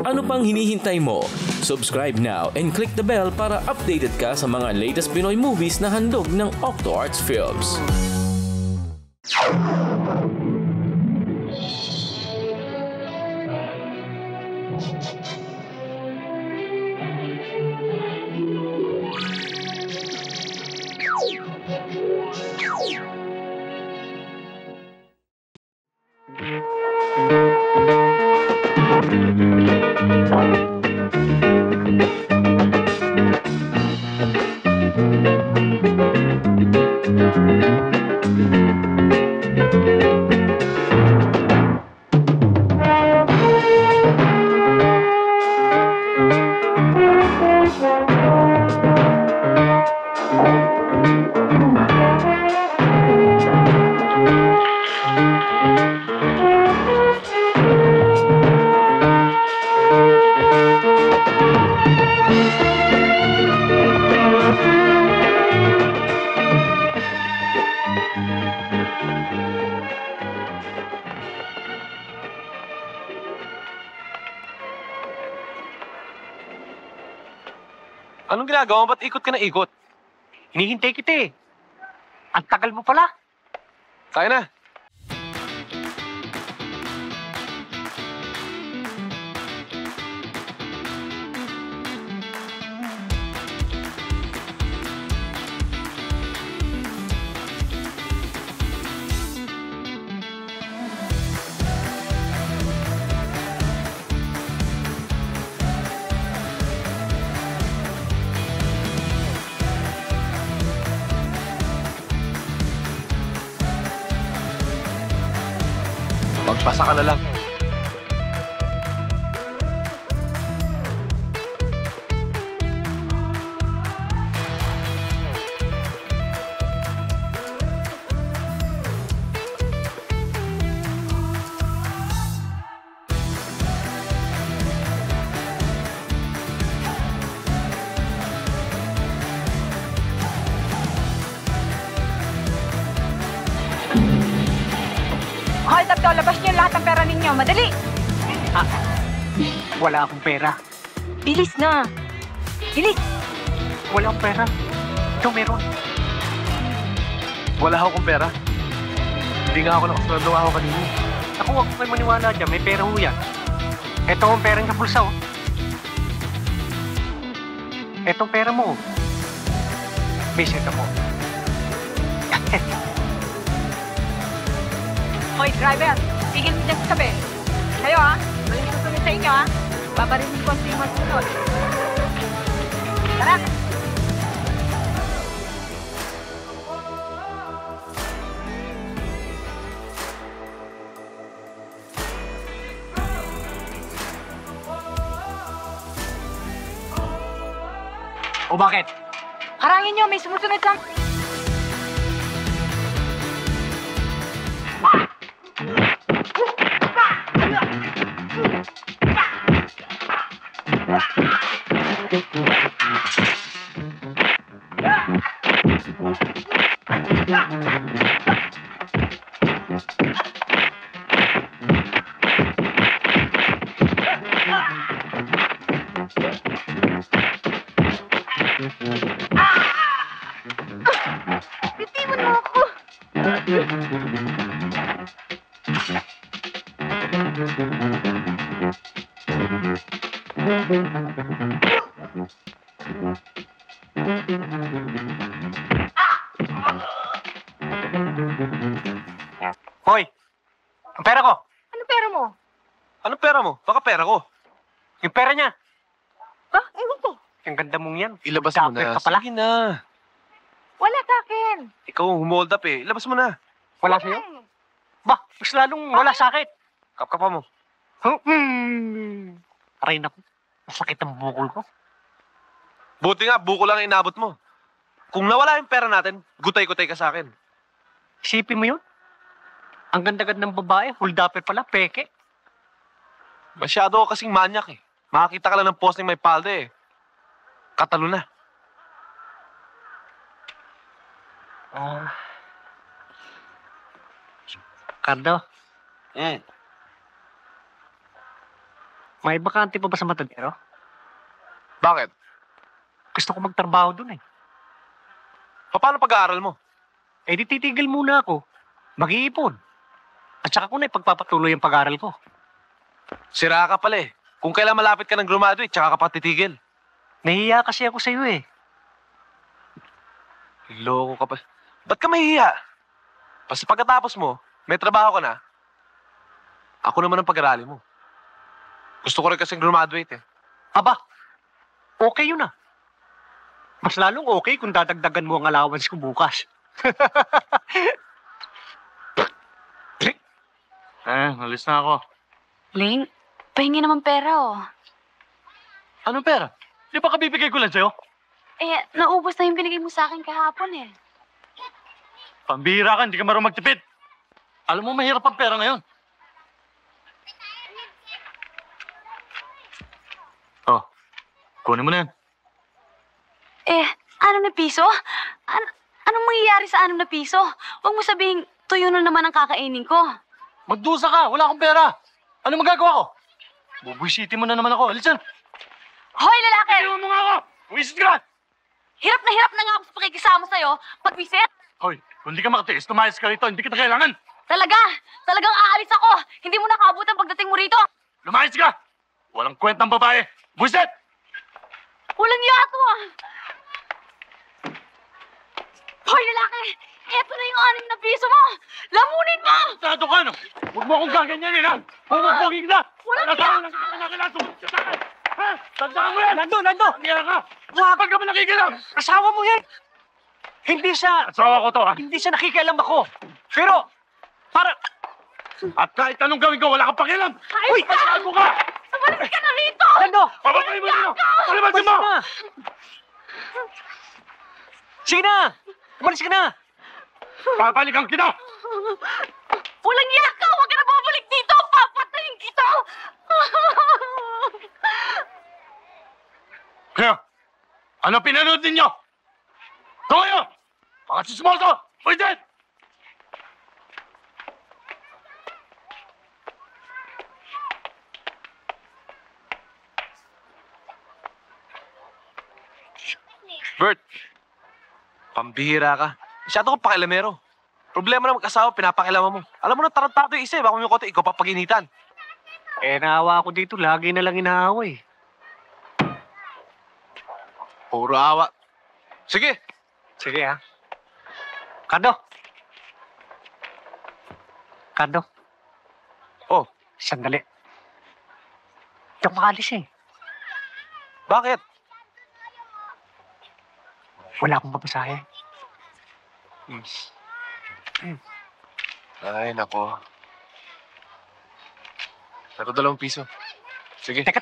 Ano pang hinihintay mo? Subscribe now and click the bell para updated ka sa mga latest Pinoy movies na handog ng Octo Arts Films. Anong ginagawa mo? Ba't ikot ka na ikot? Hinihintay kita eh. Ang tagal mo pala. Kaya na. Magbasa ka na lang. Hold up to, labas niyo lahat ng pera ninyo. Madali! Wala akong pera. Bilis na! Bilis! Wala akong pera. Ito meron. Wala akong pera. Hindi nga ako nakasweldo ako kanina. Ako, wag kayo maniwala dyan. May pera ho yan. Ito ang pera niya pulsa, oh. Etong pera mo. Visit ako. Hoy, driver! Tigil mo dyan sa tabi. Kayo walang susunod sa inyo Babarinig ko ang sino masunod. Tara! O bakit? Harangin nyo, may sumusunod sa... Bitiwan mo ako! Hoy! Ang pera ko! Ano pera mo? Anong pera mo? Baka pera ko. Yung pera niya! Ha? Ewan ko. Ang ganda mong yan. Ilabas mo Dapper na. ka pala. Sige na. Wala sa akin. Ikaw ang humold up eh. Ilabas mo na. Wala sa'yo? Ba, mas lalong wala sa akin. Kapkapa mo. Aray naku. Masakit ang bukol ko. Buti nga, buko lang ang inabot mo. Kung nawala yung pera natin, gutay-gutay ka sa akin. Isipin mo yun? Ang ganda-ganda ng babae, hold-upper pala, peke. Masyado ka kasing manyak eh. Makakita ka lang ng posting may palda eh. Katalo na. Cardo, May bakante pa ba sa Matadero? Bakit? Gusto ko magtrabaho dun eh. Paano pag-aaral mo? Eh di titigil muna ako. Mag-iipon. At saka ko na ipagpapatuloy ang pag-aaral ko. Sira ka pala eh. Kung kailan malapit ka ng graduate, tsaka ka pa titigil. Nahihiya kasi ako sa'yo eh. Loko ka pa. Ba't ka mahihiya? Basta pagkatapos mo, may trabaho ka na. Ako naman ang pag-aralin mo. Gusto ko rin kasing graduate eh. Aba, okay yun ah. Mas lalong okay kung dadagdagan mo ang allowance ko bukas. Alis na ako. Ling, pahingi naman pera oh. Anong pera? Di ba kabibigay ko lang sa'yo? Eh, naubos na yung binigay mo sa akin kahapon eh. Pambihira ka, hindi ka marunong magtipid. Alam mo, mahirap ang pera ngayon. Oh, kunin mo na yan. Eh, 6 na piso? Anong mangyayari sa 6 na piso? Huwag mo sabihing tuyo na naman ang kakainin ko. Magdusa ka, wala akong pera. Ano magagawa ko? Bubwisiti mo na naman ako. Alisan! Hoy, lalaki! Iwan mo nga ako! Buwisit ka! Hirap na nga ako sa pakikisama sa'yo. Pagwisit! Hoy, kung hindi ka makatiis, tumayas ka rito. Hindi kita kailangan. Talagang aalis ako. Hindi mo nakaabutan pagdating mo rito. Lumayas ka! Walang kwentang babae. Buwisit! Walang yato ah. Hoy, lalaki! Eto na yung 6 na piso mo! Lamunin mo! Tado ka, no? Huwag mo akong gaganyanin, ha? Pumupugin ka! Walang Nakakalaso! Ha? Tandaan mo yan! Nando! Nangyara ka! Bakit ka ba nakikilam? Asawa mo yan! Hindi siya... Asawa ko to, ha? Hindi siya nakikialam ako. Pero, para... At kahit anong gawin ko, wala kang pakialam! Uy! Masyado ka! Umalis ka na rito! Nando! Papatay mo dito! Palibasin mo! Sige na! Umalis ka na! Papalikan kita! Walang yaka! Huwag ka na babalik dito! Papatayin kita! Kaya, ano pinanood ninyo? Ito kayo! Mga sismoso! Pwede! Bert, pambihira ka. Masyado kang pakilamero. Problema na mag-asawa, pinapakilaman mo. Alam mo na tarantado yung isa eh. Baka may kote, ikaw papaginitan. Eh, naawa ako dito. Lagi na lang inaaway. Puro awa. Sige. Sige ha. Kado. Oh, Sandali. Hindi ako makalis eh. bakit? Wala akong papasahe. Ay, nako. Pero 2 piso. Sige. Teka.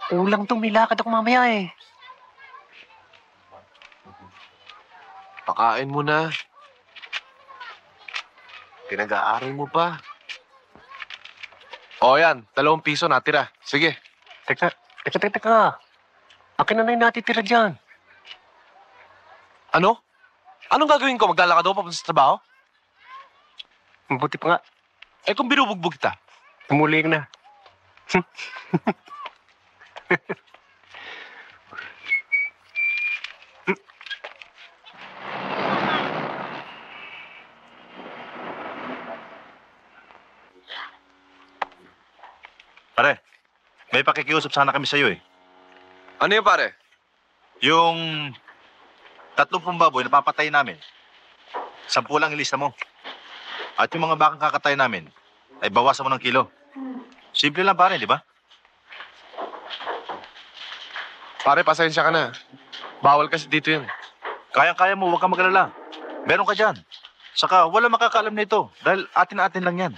Kulang tong may lakad ako mamaya eh. Pakain mo na. Pinag-aaral mo pa. O yan, 2 piso natira. Sige. Teka. Akin na yung natitira dyan. Ano? Anong gagawin ko? Maglalakad ako papunta sa trabaho? Mabuti pa nga. Eh kung binubugbog kita. Tumuli ka na. Pare, may pakikiusap sana kami sa'yo eh. Ano yun pare? Yung 30 baboy na papatay namin, 10 lang ilista mo. At yung mga bakang kakatay namin, ay bawasan mo ng kilo. Simple lang pare, di ba? Pare, pasensya ka na. Bawal kasi dito yun. Kayang-kaya mo, huwag kang mag-alala. Meron ka dyan. Saka wala makakaalam na ito dahil atin-atin lang yan.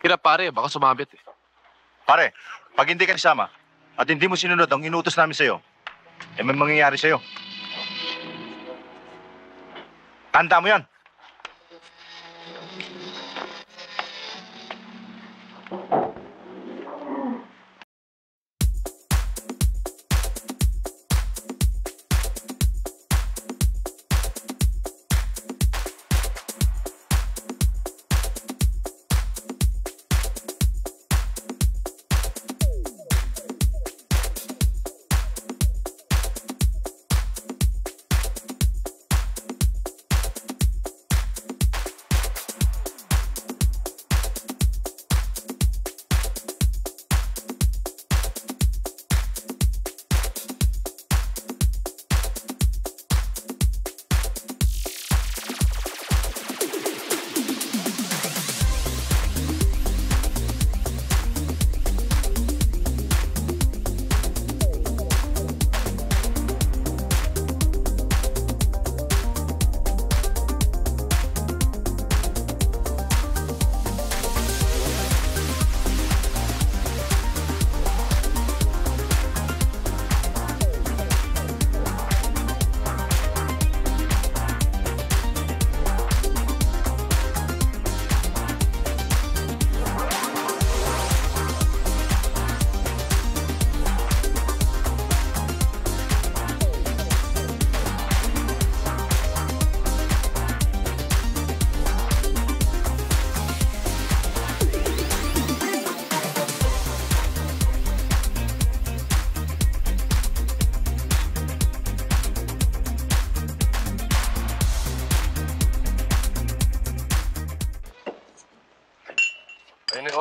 Hirap pare, baka sumabit eh. Pare, pag hindi ka nisama at hindi mo sinunod ang inutos namin sa'yo, eh may mangyayari sa'yo. Tanda mo yan.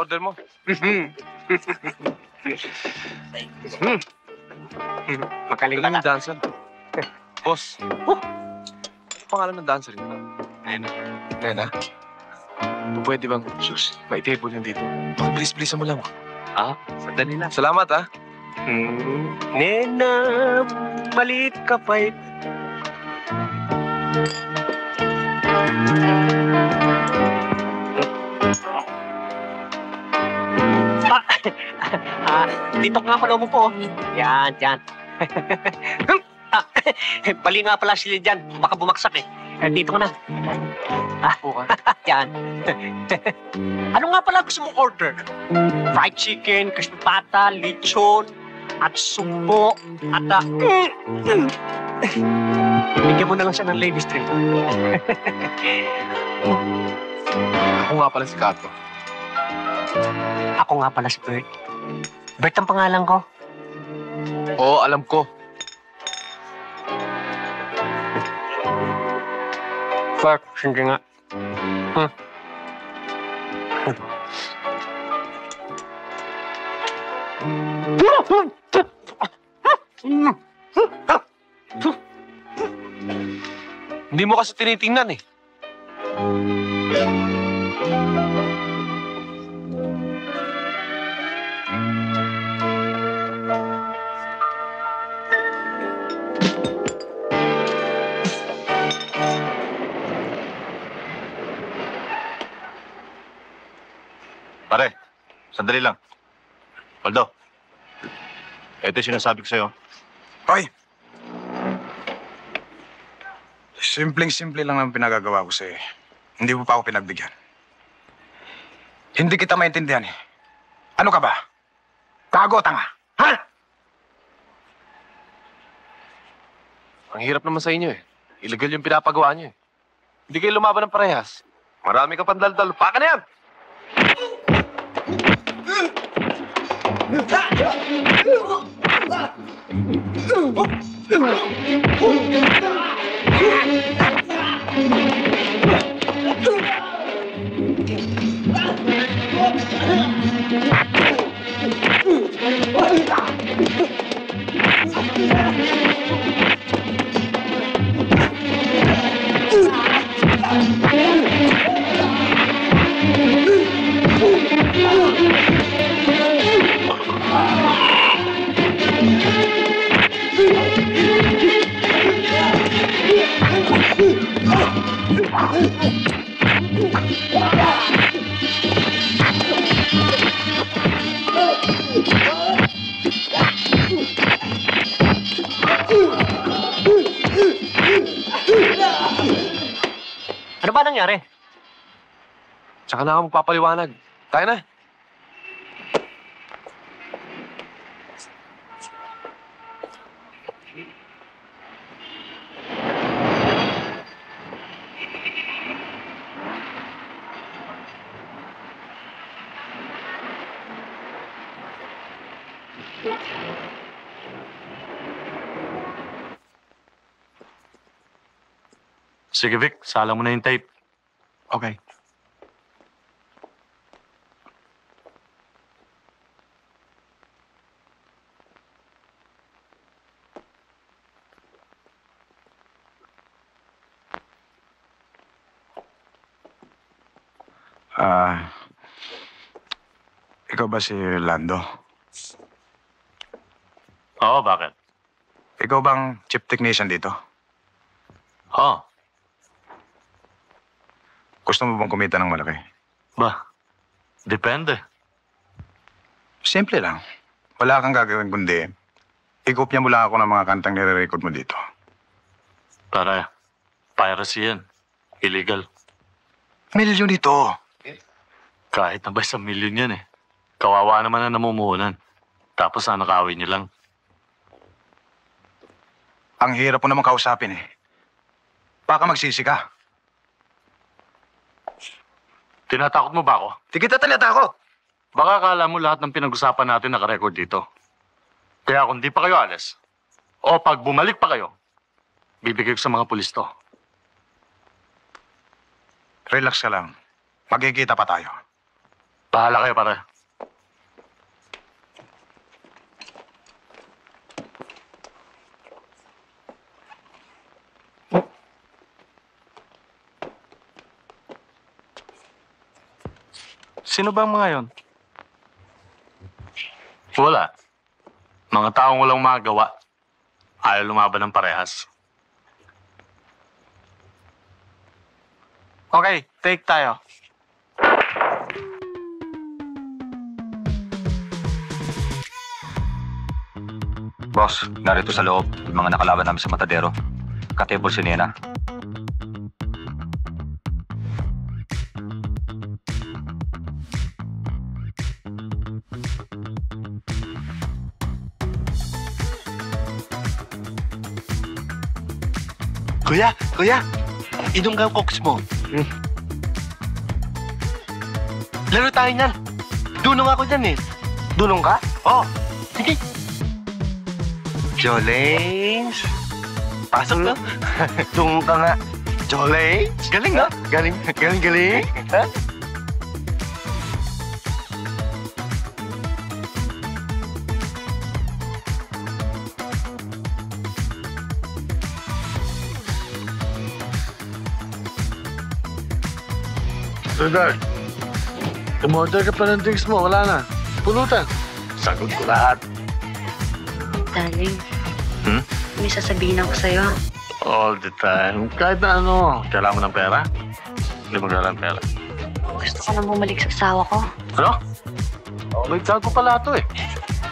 order mo. Magaling Alam ka yung dancer. Boss. Ano pangalan ng dancer yun? Nena. Nena? Pwede bang, sus, may table yan dito. Bilis-bilisan mo lang. Sandali lang. Salamat, ah. Nena, maliit ka pa eh. Dito nga pala mo po. Yan, yan. Bali nga pala sila dyan. Baka bumaksak eh. Dito ka na. Yan. Ano nga pala gusto mong order? Fried chicken, kaspata, lechon, at sumpo, at bigyan mo na lang siya ng ladies drink. Ako nga pala si Kato. Ako nga pala si Bert. Bert ang pangalan ko. Oo, alam ko. Bert, hindi nga. Hindi mo kasi tinitingnan eh. Pare, sandali lang. Waldo, ito yung sinasabi ko sa'yo. Hoy! Simpleng-simple lang ang pinagagawa ko sa'yo. Hindi mo pa ako pinagbigyan. Hindi kita maintindihan eh. Ano ka ba? Gago, tanga. Ha? Ang hirap naman sa inyo eh. Illegal yung pinapagawa niyo eh. Hindi kayo lumaban ng parehas. Marami ka pang daldal. Paka na yan! Ano ba nangyari? Tsaka na ako magpapaliwanag. Tayo na. Sige, Vic. Sala mo na yung tape. Okay. Ikaw ba si Lando? Oo, bakit? Ikaw bang chip technician dito? Oo. Gusto mo bang kumita ng malaki? Ba? Depende. Simple lang. Wala kang gagawin kundi ikopya mo lang ako ng mga kantang nire-record mo dito. Para piracy yan. Illegal. Milyon ito. Kahit na ba 1 milyon yan eh. Kawawa naman na namumuhunan. Tapos nakawin niyo lang. Ang hirap mo naman kausapin eh. Baka magsisi ka. Tinatakot mo ba ako? Di kita tinatakot. Baka akala mo lahat ng pinag-usapan natin nakarecord dito. Kaya kung di pa kayo alis, o pag bumalik pa kayo, bibigay ko sa mga pulis to. Relax ka lang. Magkikita pa tayo. Bahala kayo, pare. Sino ba ang mga yon? Wala. Mga taong walang magawa. Ayaw lumaban ng parehas. Okay, take tayo. Boss, narito sa loob yung mga nakalaban namin sa Matadero. Katebol si Nena. Kuya, inom ka ang cokes mo. Laro tayo niyan. Dunong ako dyan eh. Dunong ka? Oo. Sige. Jolanes. Pasok na. Dunong ka nga. Jolanes. Galing na. Galing. Ha? Sweetheart, umorder ka pa ng drinks mo. Wala na. Pulutan. Sagot ko lahat. Darling, may sasabihin ako sa'yo. All the time. Kahit na ano. Kailangan mo ng pera? Hindi mo kailangan ng pera. Gusto ko nang bumalik sa asawa ko. Ano? May tago pala ito eh.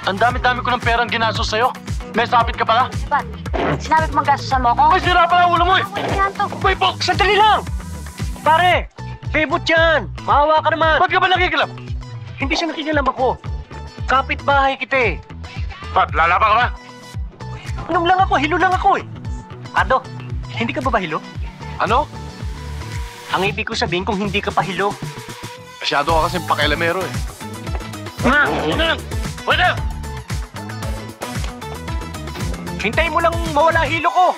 Ang dami-dami ko ng perang ginastos sa'yo. May sabit ka pala? Diba? Sinabi ko magastusan mo ako? Ay, sira pala ang ulo mo eh! Yan to. May box! Sandali lang! Pare! Bebot yan! Maawa ka naman! Ba't ka ba nakikilap? Hindi siya nakikilam ako. Kapit-bahay kita eh. Ba't? Lalaban ka ba? Inom lang ako, hilo lang ako eh. Ado, hindi ka ba bahilo? Ano? Ang ibig ko sabihin kung hindi ka pahilo. Masyado ka kasing pakialamero eh. Pwede! Hintayin mo lang mawala hilo ko.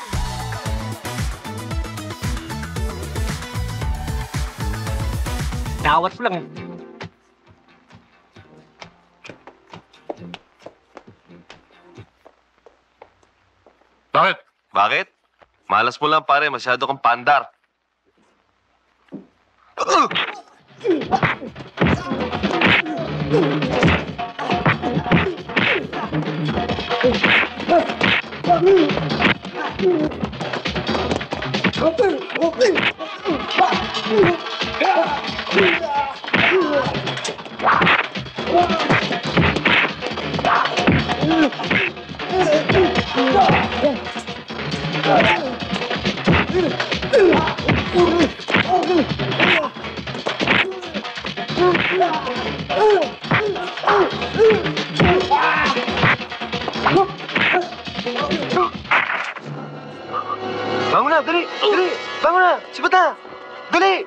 Dawat mo lang eh. Bakit? Bakit? Malas mo lang pare, masyado kang pandar. Bangun na, dali! Dali! Bangun na! Sibat na! Dali!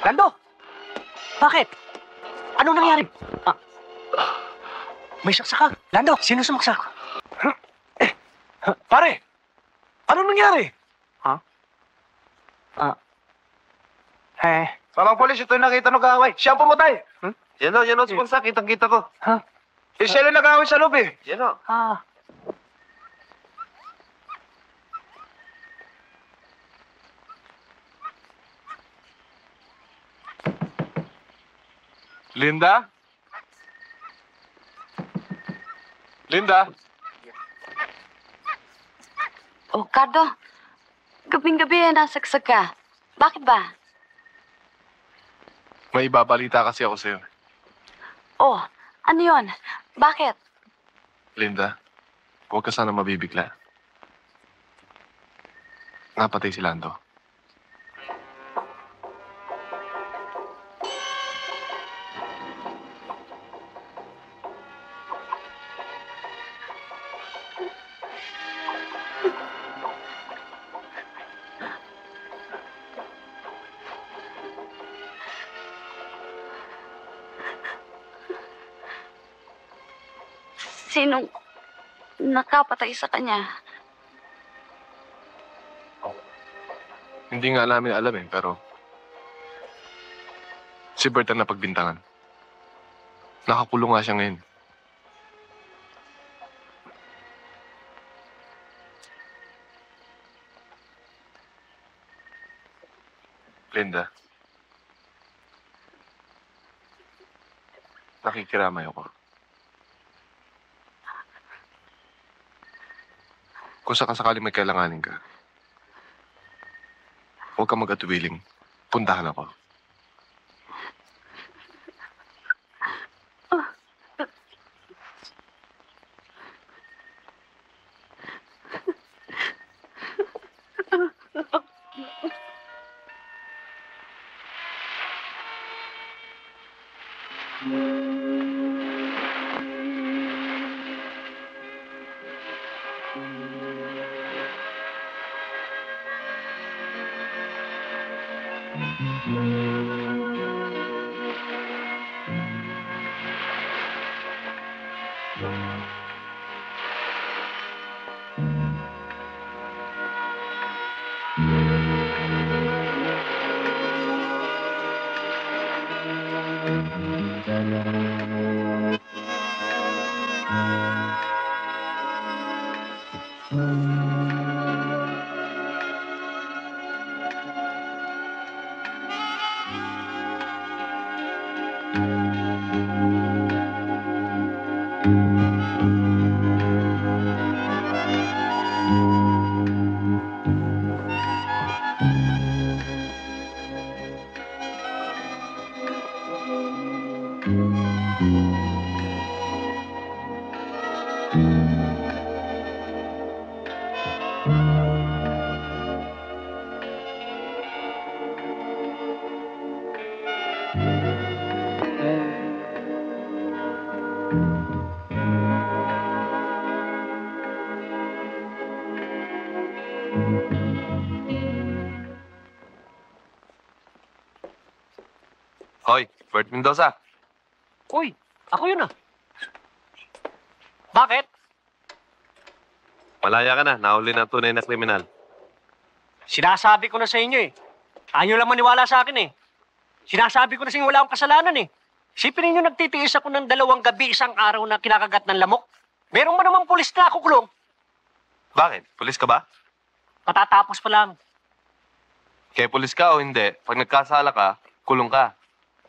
Lando! Bakit? Anong nangyari? May saksa ka. Lando, sino sumaksak? Pare! Anong nangyari? Mamang polis, ito yung nakita ng kaaway. Siya ang pumatay. Yan o, sponsor. Kitang-kita ko. Siya yung nag-aaway sa loob eh. Yan o. Linda? Linda? Oh, Cardo. Gabing-gabi nasagsak ka. Bakit ba? May ibabalita kasi ako sa'yo. Oh, ano yon? Bakit? Linda, huwag ka sana mabibigla. Napatay si Lando. sinong nakapatay sa kanya. Hindi nga namin alam eh, pero si Bert ang napagbintangan. Nakakulong nga siya ngayon. Linda, nakikiramay ako. Kung sakasakali may kailanganin ka, huwag kang mag-atuwiling. Puntahan ako. Hoy, Bert Mendoza. Uy, ako yun ah. Bakit? Malaya ka na. Nahuli ng tunay na kriminal. Sinasabi ko na sa inyo eh. Ayaw lang maniwala sa akin eh. Sinasabi ko na sa inyo wala akong kasalanan eh. Isipin ninyo nagtitiis ako ng 2 gabi, 1 araw na kinakagat ng lamok. Meron ba namang pulis na ako kulong? Bakit? Pulis ka ba? Patatapos pa lang. Kaya pulis ka o hindi, pag nagkasala ka, kulong ka.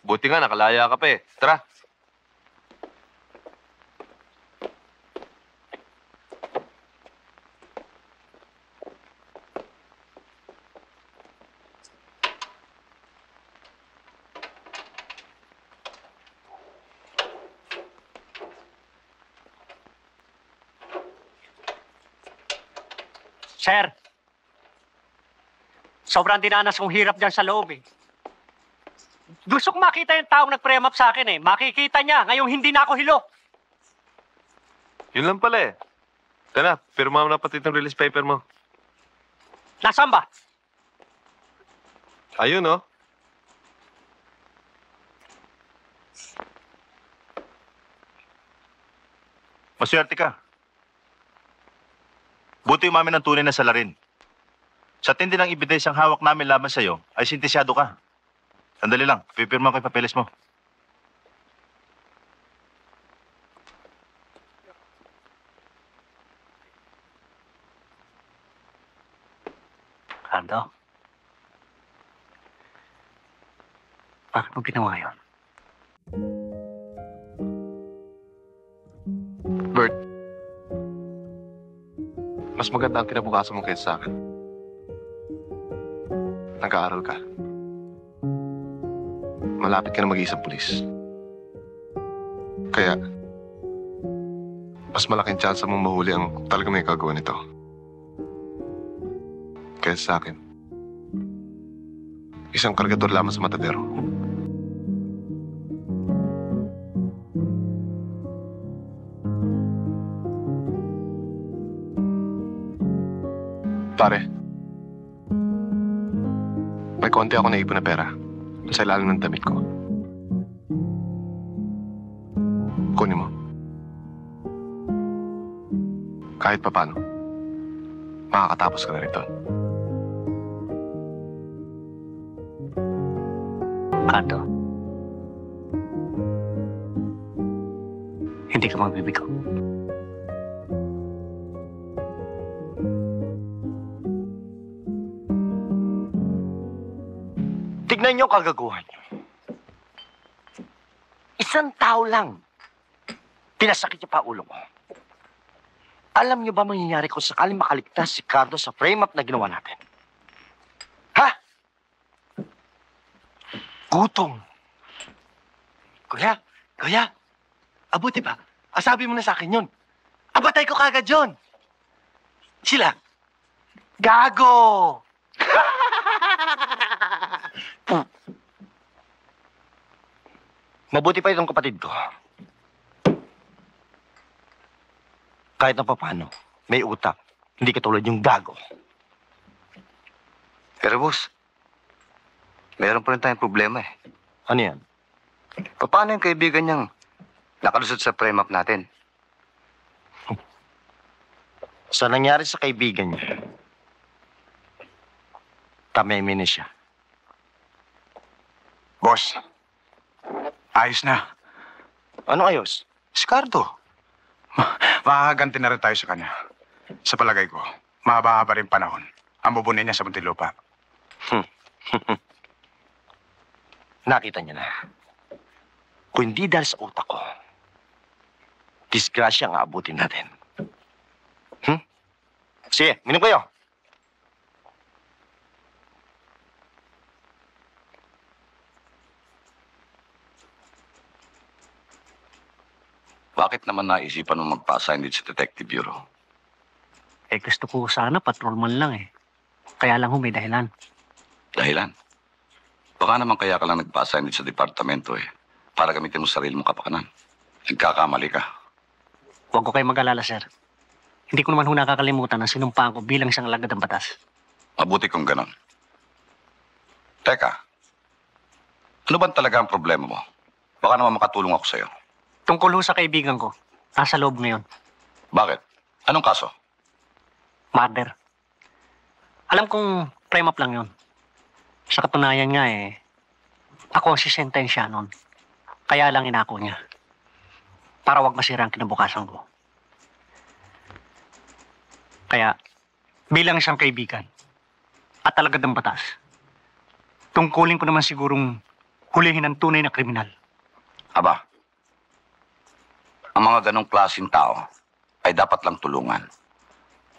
Buti nga, nakalaya ka pa eh. Tara. Sir, sobrang dinanas kong hirap dyan sa loob eh. Gusto ko makita yung taong nag-prem up sa akin eh. Makikita niya, ngayong hindi na ako hilo. Yun lang pala eh. Tara, pirma mo na pati itong release paper mo. Nasaan ba? Ayun oh. Maswerte ka. Buti umamin ng tunay na salarin. Sa tindi ng ebidensyang hawak namin laban sa'yo, ay sintisyado ka. Sandali lang, pipirma ko yung papeles mo. Ando? Bakit mo ginawa yun? Bert, mas maganda ang kinabukasan mo kaysa sa akin. Nag-aaral ka. Malapit ka na mag-iisang pulis. Kaya, mas malaking chance mong mahuli ang talaga may kagawa nito. Kaya sa akin, isang kargador lamang sa matadero. Pare, may konti ako naipon na pera sa ilalim ng damit ko. Kunin mo. kahit papano, makakatapos ka na rin doon. Kato, hindi ka magbibigaw. Tignan niyo ang kagaguhan niyo. Isang tao lang. Pinasakit niyo pa ulo ko. Alam niyo ba mangyayari kung sakaling makaligtas si Cardo sa frame-up na ginawa natin? Ha? Gutom. Kuya, abuti ba? Asabi mo na sa akin yun. Abatay ko kagad yun. Sila. Gago! Mabuti pa itong kapatid ko. Kahit na papano, may utak. Hindi katulad yung gago. Pero boss, meron pa rin tayong problema eh. Ano yan? Paano yung kaibigan niyang nakalusot sa frame-up natin? Sa nangyari sa kaibigan niya, tamay-mini siya. Boss, ayos na. Ano ayos? Si Cardo. Makakaganti na rin tayo sa kanya. Sa palagay ko, mahaba-haba rin panahon ang bubunin niya sa Muntinlupa. Nakita niya na. Kung hindi dahil sa utak ko, disgrasya ang aabutin natin. Sige, minom kayo. Bakit naman naisipan mo magpa-assign dito sa Detective Bureau? Eh gusto ko sana patrolman lang eh. Kaya lang may dahilan. Dahilan? Baka naman kaya ka lang nagpa-assign dito sa departamento eh. Para gamitin mo sarili mong kapakanan. Nagkakamali ka. Huwag ko kayo mag-alala, sir. Hindi ko naman nakakalimutan ang sinumpaan ko bilang isang alagad ng batas. Mabuti kung ganon. Teka, ano ba talaga ang problema mo? Baka naman makatulong ako sa'yo. Tungkol ho sa kaibigan ko, nasa loob ngayon. Bakit? Anong kaso? Murder. Alam kong frame up lang yun. Sa katunayan nga eh, ako ang sisentensya nun. Kaya lang inako niya. Para wag masira ang kinabukasan ko. Kaya, bilang isang kaibigan, at alagad ng batas, tungkulin ko naman sigurong hulihin ang tunay na kriminal. Aba, ang mga ganong klaseng tao ay dapat lang tulungan.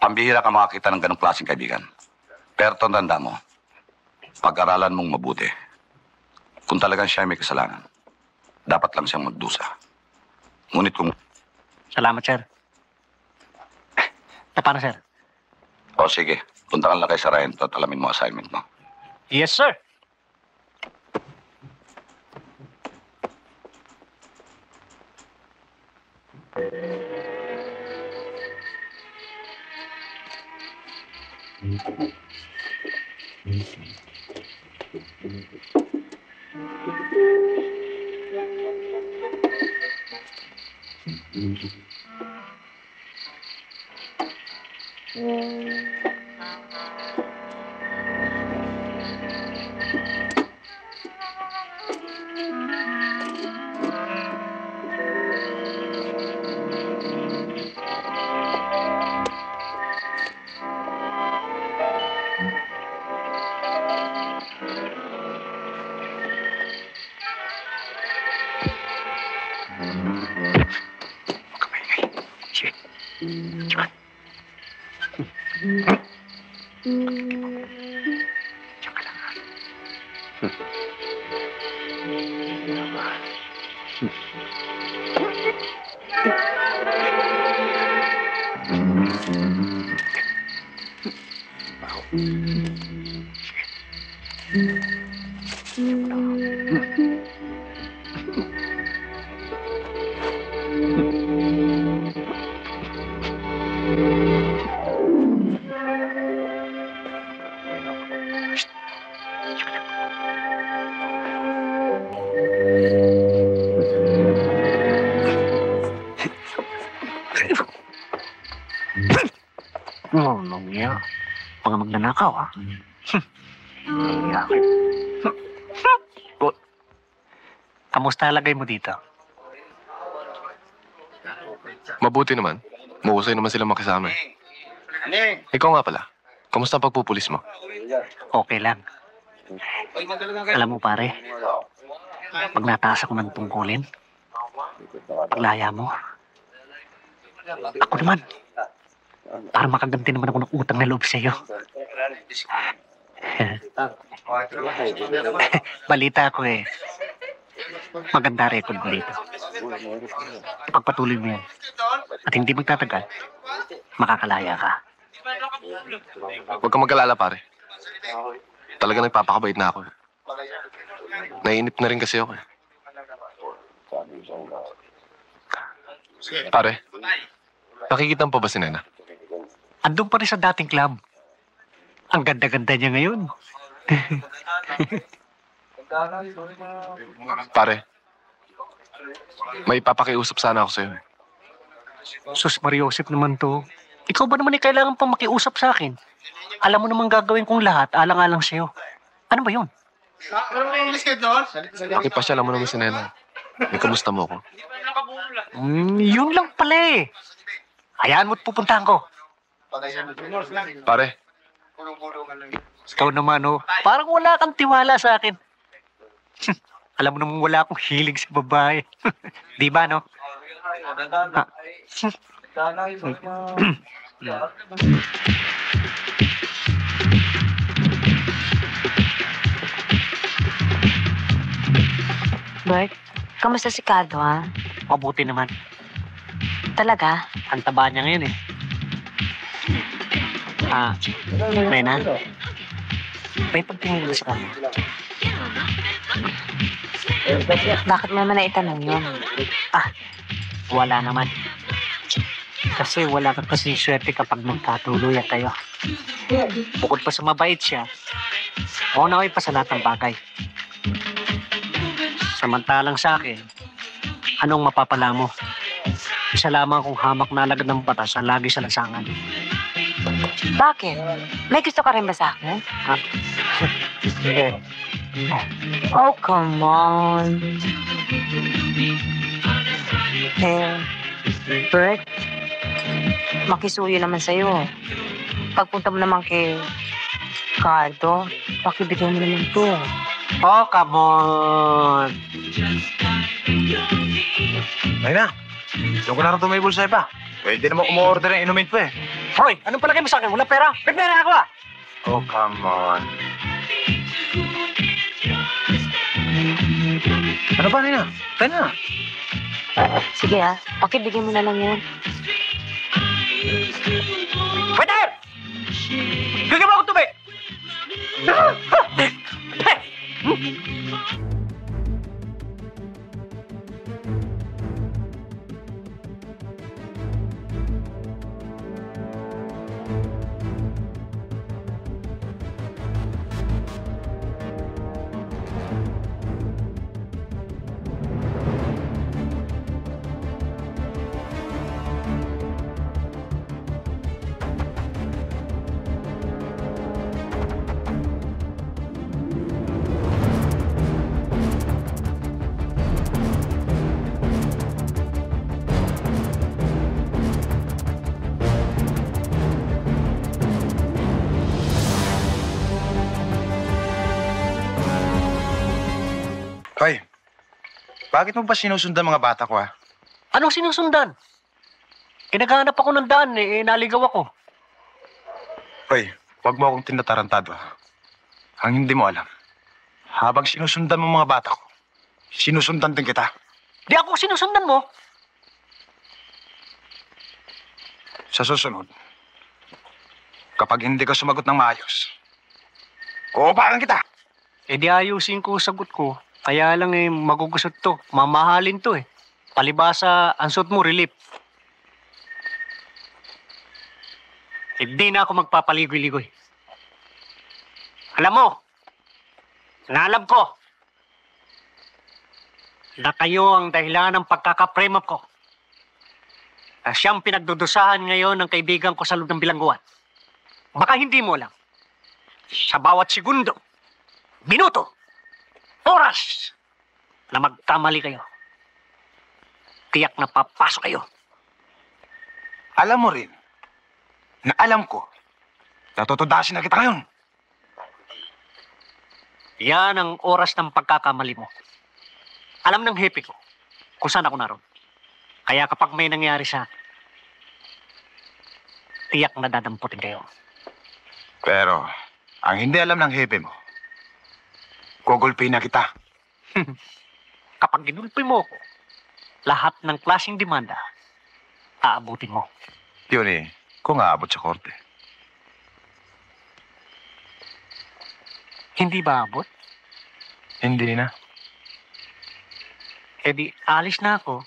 Pambihira ka makakita ng ganong klaseng kaibigan. Pero tanda mo, pag-aralan mong mabuti. Kung talagang siya may kasalanan, dapat lang siyang magdusa. Ngunit kung... Salamat, sir. Paano, sir? O sige, punta ka lang kay Sargento at alamin mo assignment mo. Yes, sir. Mga magnanakaw, ha? Kamusta lagay mo dito? Mabuti naman. Mahusay naman sila makisama. Ikaw nga pala. Kamusta ang pagpupulis mo? Okay lang. Alam mo, pare, pag nataas ako ng tungkulin, paglaya mo, ako naman, para makaganti naman ako ng utang na loob sa'yo. Balita ko eh. Maganda record mo dito. Pagpatuloy mo yan. At hindi magtatagal, makakalaya ka. Huwag kang mag-alala, pare. Talaga nagpapakabait na ako. Naiinip na rin kasi ako. Pare, nakikita mo pa ba si Nena? Andun pa rin sa dating club. Ang ganda-ganda niya ngayon. Pare, may papakiusap sana ako sa'yo. Sus Mariosep naman to. Ikaw ba naman kailangan pang makiusap sa akin? Alam mo namang gagawin kong lahat, alang-alang sa'yo. Ano ba yun? Pakipasyala mo naman si Nena. May kamusta mo ako? Yun lang pala eh. Hayaan mo't pupuntahan ko. Pare, Ikaw naman, oh. Parang wala kang tiwala sa akin. Alam mo namang wala akong hilig sa babae. Di ba, no? Ha? Bert, kamusta si Cardo, ha? Mabuti naman. Talaga? Ang taba niya ngayon, eh. Nena? May pagtingin mo sa kanya. Bakit mo naman naitanong yun? Wala naman. Kasi wala ka kasi swerte kapag magkatuluyan kayo. Bukod pa sa mabait siya, maunaway pa sa lahat ng bagay. Samantalang sa akin, anong mapapala mo? Isa lamang kung hamak na alagad ng batas ang lagi sa lansangan. Bakit? May gusto ka rin ba sa akin? Sige. Oh, come on. Bert, makisuyo naman sa'yo. Pagpunta mo naman kay Cardo, pakibigyan mo naman to. Oh, come on. Nena, doon ko na rin tumibol sa'yo pa. Pwede naman umorder ng inumin po eh. Hoy, anong palagay mo sa akin? Wala pera? May pera ako ah! Oh, come on. Ano ba, Nena? Tayo na. Sige pakibigyan mo na lang yan. Waiter! Bigyan mo ako tubig! Hoy, bakit mo ba sinusundan mga bata ko, ha? Anong sinusundan? Kinaghanap ako ng daan naligaw ako. Hoy, huwag mo akong tinatarantado, ha? Ang hindi mo alam, habang sinusundan mo mga bata ko, sinusundan din kita. Di ako sinusundan mo. Sa susunod, kapag hindi ka sumagot ng maayos, kuupakan kita. Di ayusin ko sagot ko. Kaya lang magugusot to. Mamahalin to eh. Palibasa, ang suot mo, relief. Hindi na ako magpapaligoy-ligoy. Alam mo, naalam ko na kayo ang dahilan ng pagkakapremap ko. Siyang pinagdudusahan ngayon ng kaibigan ko sa loob ng bilangguan. Baka hindi mo lang. sa bawat segundo, minuto, oras na magkamali kayo, tiyak na papasok kayo. Alam mo rin, na alam ko, natutudasin na kita ngayon. Yan ang oras ng pagkakamali mo. Alam ng hepe ko kung saan ako naroon. Kaya kapag may nangyari sa akin, tiyak na dadamputin kayo. Pero, ang hindi alam ng hepe mo, gugulpi na kita. Kapag ginulpi mo ko, lahat ng klaseng demanda, aabutin mo. Yun eh, kung aabot sa korte. Hindi ba abot? Hindi na. E di, alis na ako.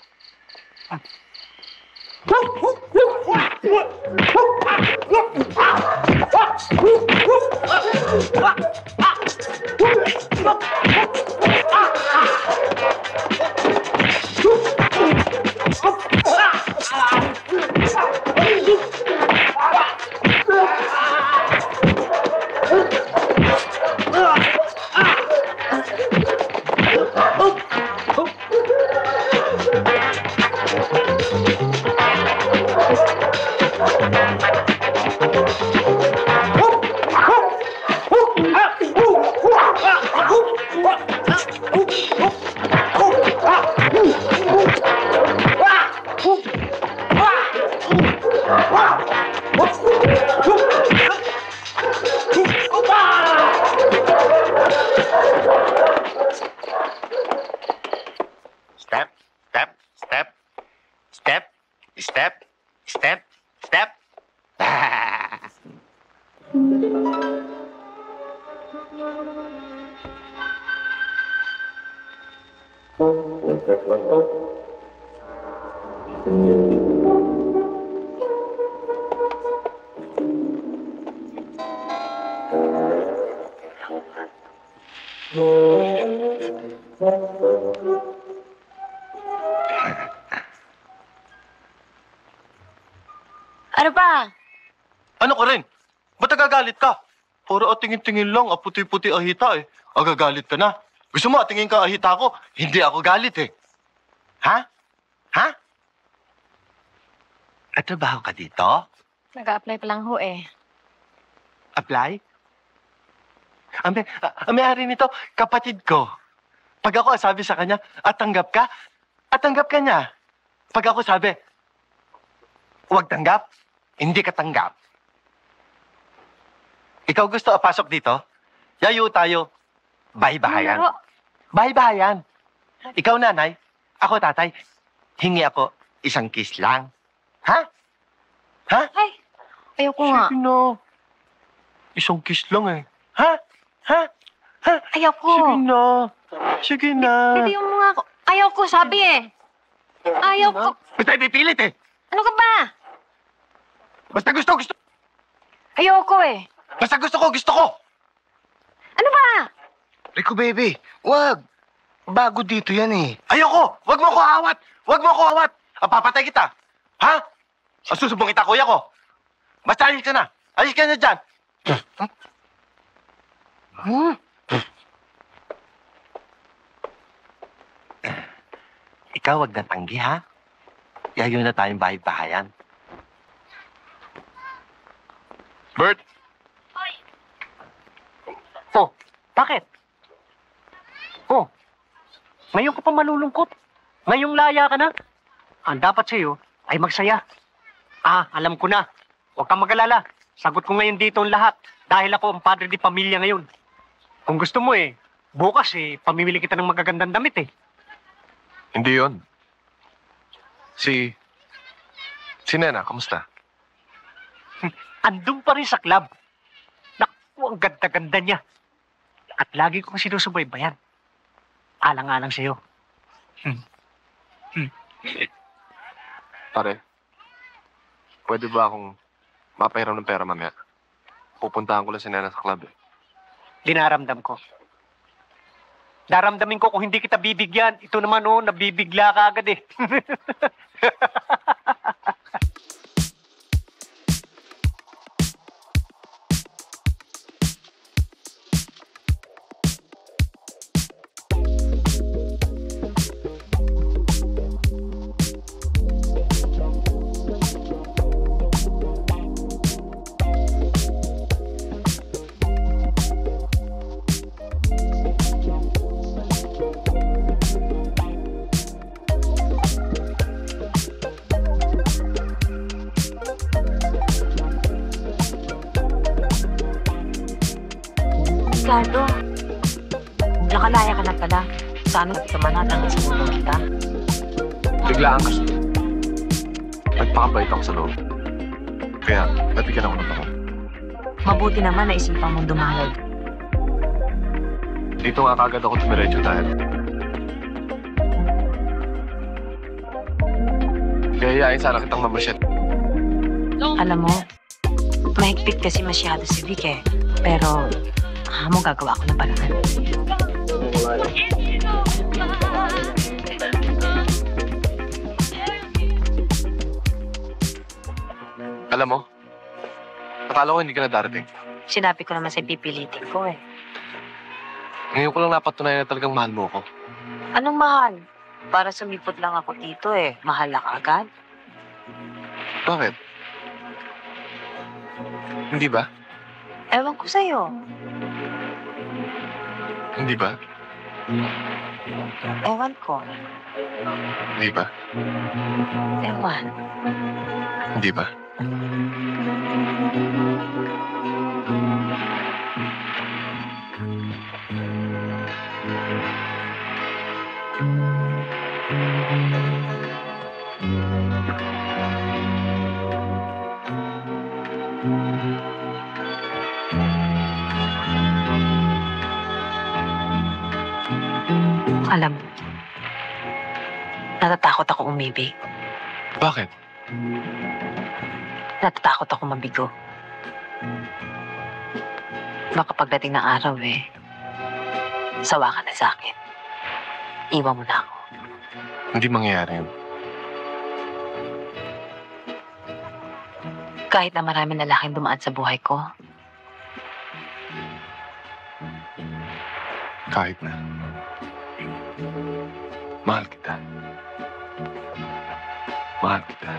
Step. Ano pa? Ano ka rin? Ba't nagagalit ka? Puro tingin-tingin lang, puti-puti ahita eh. Agagalit ka na. Gusto mo atingin ka ahita ko? Hindi ako galit eh. Ha? Ha? At trabaho ka dito? Nag-a-apply pa lang ho eh. Apply? Ang may-ari nito, kapatid ko. Pag ako sabi sa kanya, at tanggap ka niya. Pag ako sabi, huwag tanggap, hindi ka tanggap. Ikaw gusto pasok dito? Yayo tayo. Bahay-bahayan. Bahay-bahayan. Ikaw nanay, ako tatay. Hingi ako isang kiss lang. Ha? Ha? Ay, ayoko nga. Sige na. Isang kiss lang eh. Ha? Ha? Ha? Ayoko. Sige na. Sige na. Bitiyo mo nga ako. Ayoko, sabi eh. Ayoko. Basta ipipilit eh. Ano ka ba? Basta gusto. Ayoko eh. Basta gusto ko. Ano ba? Rico baby, wag. Bago dito yan eh. Ayoko! Wag mo ko awat! Papatay kita. Ha? Susubong kita, kuya ko. Basta alis ka na. Alis ka na dyan. Ikaw wag na tanggi, ha? Yayo na tayong bahay-bahayan. Bert! Oh, bakit? Oh, ngayon ka pa malulungkot. Ngayong laya ka na. Ang dapat sa'yo ay magsaya. Alam ko na. Huwag kang mag-alala. Sagot ko ngayon dito ang lahat. Dahil ako ang padre di pamilya ngayon. Kung gusto mo bukas pamimili kita ng magagandang damit eh. Hindi yon. Si Nena, kamusta? Andun pa rin sa club. Naku, ang ganda-ganda niya. At lagi kong sinusubaybayan. Alang-alang sa'yo. Pare, pwede ba akong mapahiram ng pera mamaya? Pupuntahan ko lang si Nena sa club eh. Dinaramdam ko. Daramdamin ko kung hindi kita bibigyan. Ito naman nabibigla ka agad eh. Cardo, nakalaya ka na pala. Sana ka man natang isulong kita. Biglaan kasi. Nagpakabait ako sa loob. Kaya, nabigyan ako ng pako. Mabuti naman na isipan mong dumalog. Dito nga kagad ako tumiretso dahil gayayain sana kitang mamasyal. Alam mo, mahigpit kasi masyado si Vic eh. Pero, mo gagawa ko ng paraan. Alam mo, akala ko hindi ka na darating. Sinabi ko naman sa pipilitin ko eh. Ngayon ko lang napatunayan na talagang mahal mo ako. Anong mahal? Para sumipot lang ako dito eh. Mahal na agad? Bakit? Hindi ba? Ewan ko sa'yo. Hindi ba? Ewan ko. Hindi ba? Ewan. Hindi ba? Alam mo, natatakot ako umibig. Bakit? Natatakot ako mabigo. Baka pagdating ng araw eh, sawa ka na sa akin. Iwan mo na ako. Hindi mangyayari yun. Kahit na marami na laking dumaan sa buhay ko, Kahit na. Mahal kita. Mahal kita.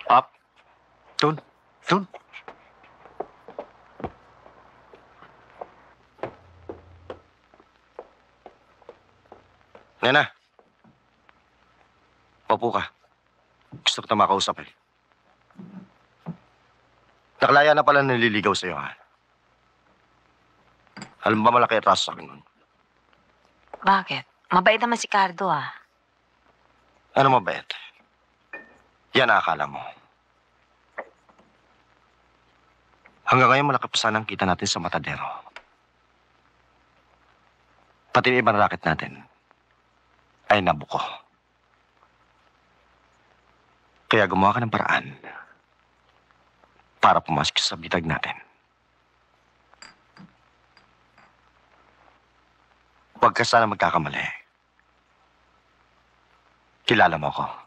Up. Doon. Doon. Nena. Paupo ka. Gusto ko makausap eh. Nakalaya na pala nililigaw sa'yo, ha? Alam ba malaki atraso sa akin nun? bakit? Mabait naman si Cardo ah. Ano mabait? Yan ang akala mo. Hanggang ngayon malaki pa sana ang kita natin sa Matadero. Pati yung ibang racket natin ay nabuko. Kaya gumawa ka ng paraan para pumasok sa bitag natin. Huwag ka sana magkakamali. Kilala mo ako.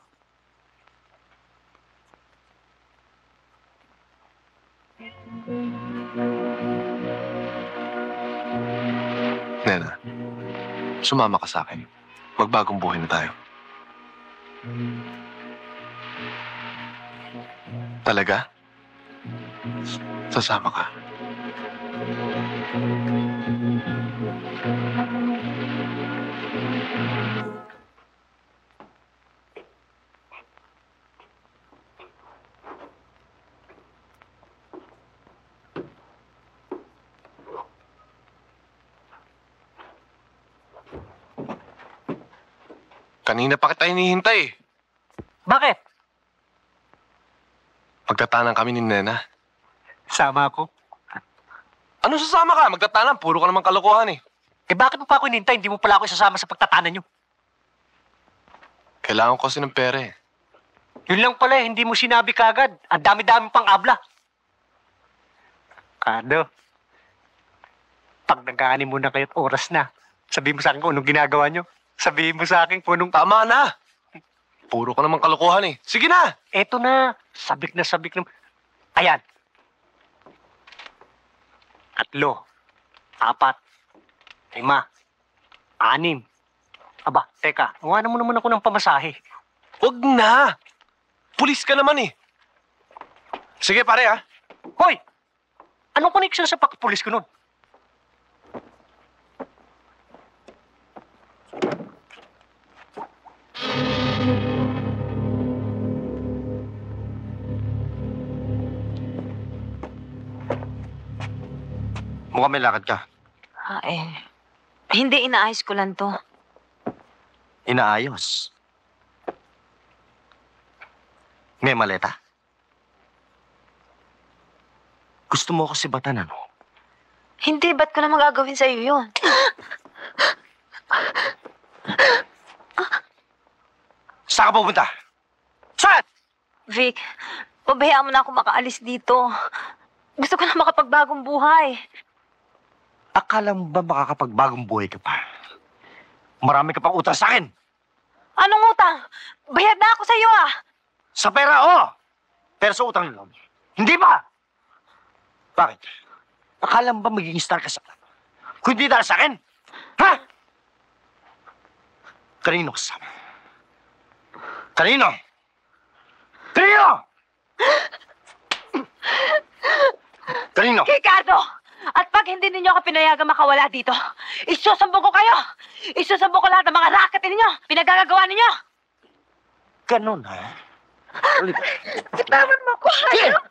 Nena, sumama ka sa akin. Magbagong buhay na tayo. Talaga? Sasama ka? Kanina pa kita hinihintay. Bakit? Magtatanang kami ni Nena. Sama ako. Ano sasama ka? Magtatanang, puro ka naman kalokohan eh. Eh bakit mo pa ako hinintay? Hindi mo pala ako isasama sa pagtatanan nyo. Kailangan ko kasi ng pera eh. Yun lang pala hindi mo sinabi kagad. Ang dami-dami pang abla. Kado, pag nag-aani muna kayo't oras na, sabihin mo sa akin kung anong ginagawa nyo. Sabihin mo sa akin kung anong... Tama na! Puro ka naman kalokohan eh. Sige na! Eto na. Sabik na sabik na. Ayan. 3, 4, 5, 6. Aba, teka. Iwanan mo naman ako ng pamasahe. Huwag na! Pulis ka naman eh. Sige pare ha. Hoy! Anong connection sa pagpulis ko nun? Mukhang may lakad ka. Hindi, inaayos ko lang to. Inaayos. May maleta? Gusto mo ako sibatan, ano? Hindi, ba't ko na magagawin sa'yo yun? Saan ka pupunta? Saan? Vic, pabayaan mo na ako makaalis dito. Gusto ko na makapagbagong buhay. Akala mo ba makakapagbagong buhay ka pa? Marami ka pang utang sa akin. Anong utang? Bayad na ako sa'yo ah! Sa pera, oo! Pero sa utang lang. Hindi ba? Bakit? Akala mo ba magiging star ka sa club? Kung hindi dahil sa akin? Ha? Kanino kasama? Kanino? Kanino? Kanino? Ricardo! At pag hindi ninyo ako pinayagan makawala dito, isusumbong ko kayo! Isusumbong ko lahat ng mga racket ninyo! Pinagagagawa ninyo! Ganon, ha? Bitawan mo ko, hayop!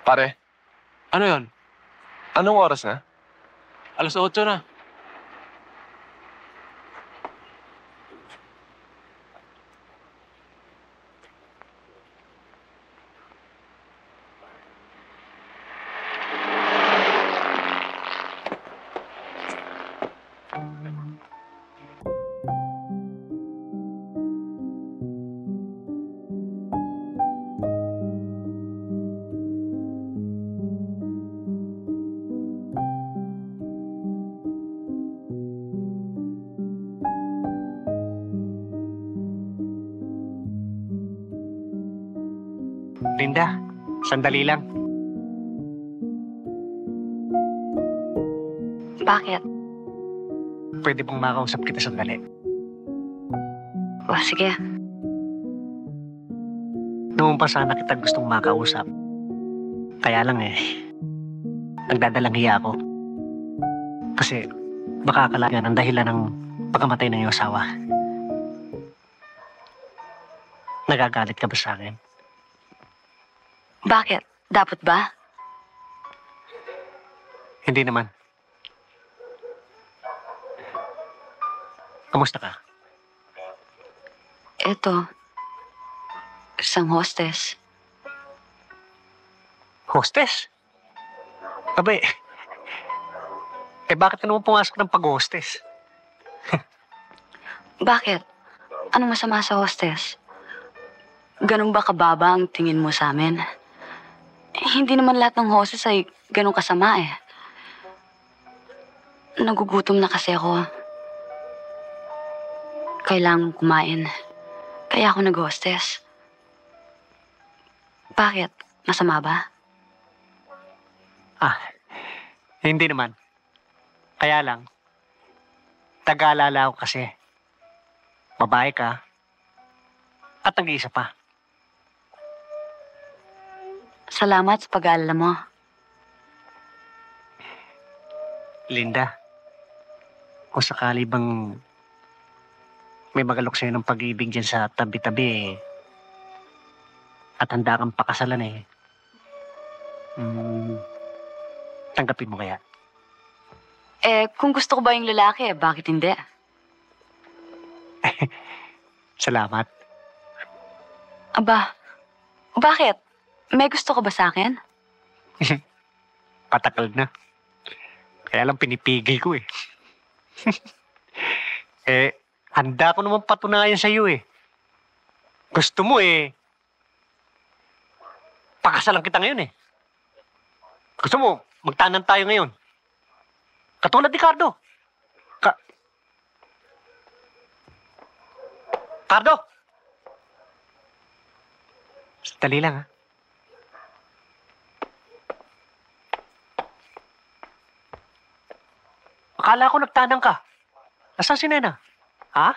Pare, Ano yon? anong oras na? 8:00 na. Linda, sandali lang. Bakit? Pwede bang makausap kita sandali? O, sige. Noon pa sana kita gustong makausap. Kaya lang nagdadalang hiya ako. Kasi baka akala yan ang dahilan ng pagkamatay ng iyong asawa. Nagagalit ka ba sa akin? Bakit? Dapat ba? Hindi naman. Kamusta ka? Eto, isang hostess. Hostess? Abay, bakit ka naman pumasok ng pag-hostess? Bakit? Anong masama sa hostess? Ganun ba kababa ang tingin mo sa amin? Hindi naman lahat ng hostess ay ganun kasama eh. Nagugutom na kasi ako. Kailangan kumain. Kaya ako nag-hostess. Bakit? Masama ba? Hindi naman. Kaya lang, taga-alala ako kasi. Babae ka, at nag-iisa pa. Salamat sa pag-aalala mo. Linda, kung sakali bang may magalok sa'yo ng pag-ibig dyan sa tabi-tabi at handa kang pakasalan tanggapin mo kaya? Kung gusto ko ba yung lalaki, bakit hindi? Salamat. Aba, bakit? May gusto ka ba sa akin? Patakal na. Kaya lang pinipigil ko handa ko naman patunayan sa'yo Gusto mo pakasalan kita ngayon Gusto mo, magtanan tayo ngayon. Katulad ni Cardo. Cardo! Dali lang, Akala ko nagtanang ka. Nasaan si Nena? Ha?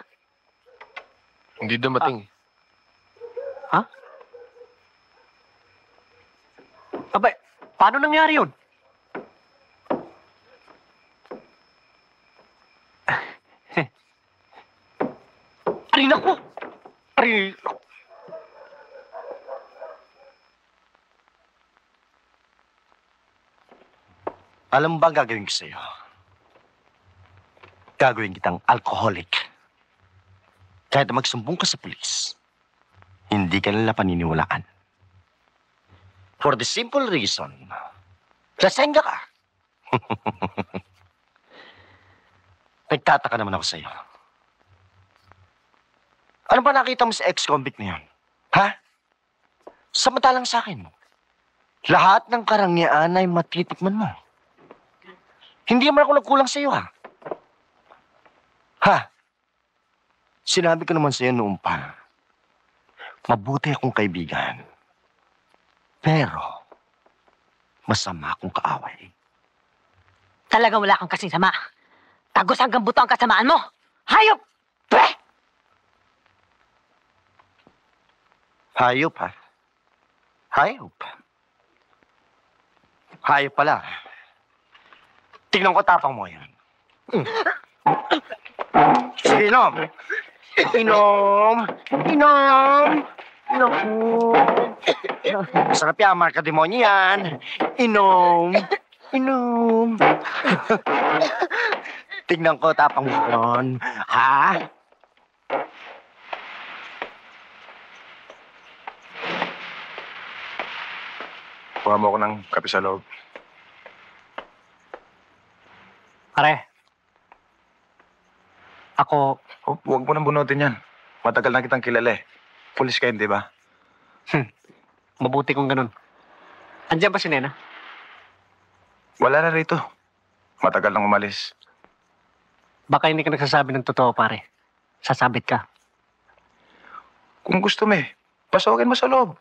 Hindi dumating. Ha? Abay, paano nangyari yun? Aray naku! Aray naku! Alam mo ba ang gagawin ko sa'yo? Gagawin kitang alcoholic. Kahit na magsumbong ka sa pulis, hindi ka nila paniniwalaan. For the simple reason, lasengga ka. Nagtataka naman ako sa'yo. Ano ba nakita mo sa ex-convict na yun? Ha? Samantalang sa akin, lahat ng karangyaan ay matitikman mo. Hindi naman ako nagkulang sa'yo, ha? Ha? Sinabi ko naman sa'yo noon pa, mabuti akong kaibigan. Pero, masama akong kaaway. Talagang wala kang kasing sama. Tagos hanggang buto ang kasamaan mo. Hayop! Pre! Hayop, ha? Hayop. Hayop pala. Tingnan ko tapang mo yan. Sige, inom! Inom! Inom! Naku! Masarap yan, marka demonyo yan. Inom! Inom! Tingnan ko tapang mo yun. Ha? Kuha mo ako ng kape sa loob. Pare, ako... Oh, huwag mo nang bunutin yan. Matagal na kitang kilala Pulis ka yun, di ba? Mabuti kung ganun. Andiyan ba si Nena? Wala na rito. Matagal nang umalis. Baka hindi ka nagsasabi ng totoo, pare. Sasabit ka. Kung gusto mo pasokin mo sa loob.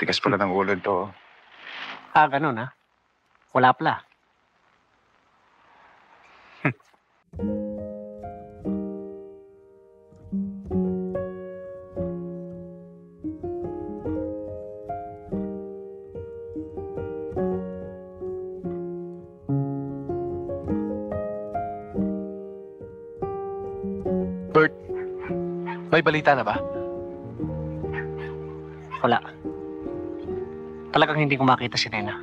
Tigas pala ng ulo ito. Ganun Wala pala. Bert, may balita na ba? Wala. Talagang hindi ko makita si Nena.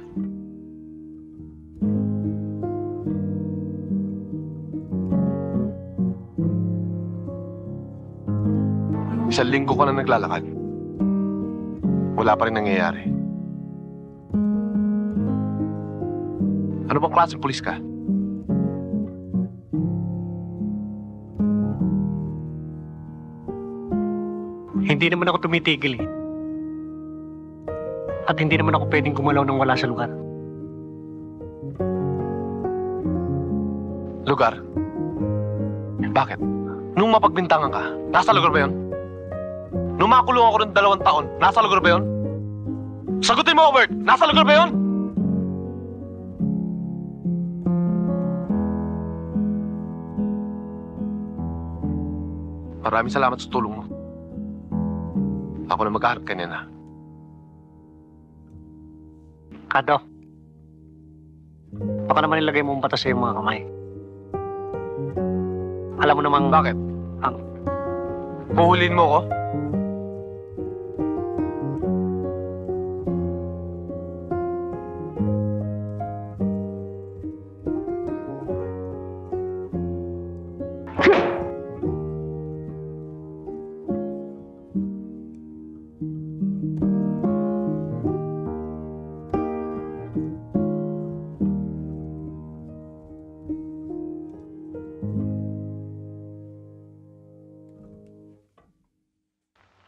Isang linggo ko na naglalakad. Wala pa rin nangyayari. Ano bang klaseng pulis ka? Hindi naman ako tumitigil At hindi naman ako pwedeng gumalaw nang wala sa lugar. Lugar? Bakit? Nung mapagbintangan ka, nasa lugar ba yun? Nung makulong ako ng 2 taon, nasa lugar ba yun? Sagutin mo, Bert! Nasa lugar ba yun? Maraming salamat sa tulong mo. Ako na maghaharap kanina. Kado, baka naman ilagay mo ang batas sa iyong mga kamay. Alam mo namang... Bakit? Puhulin mo ko?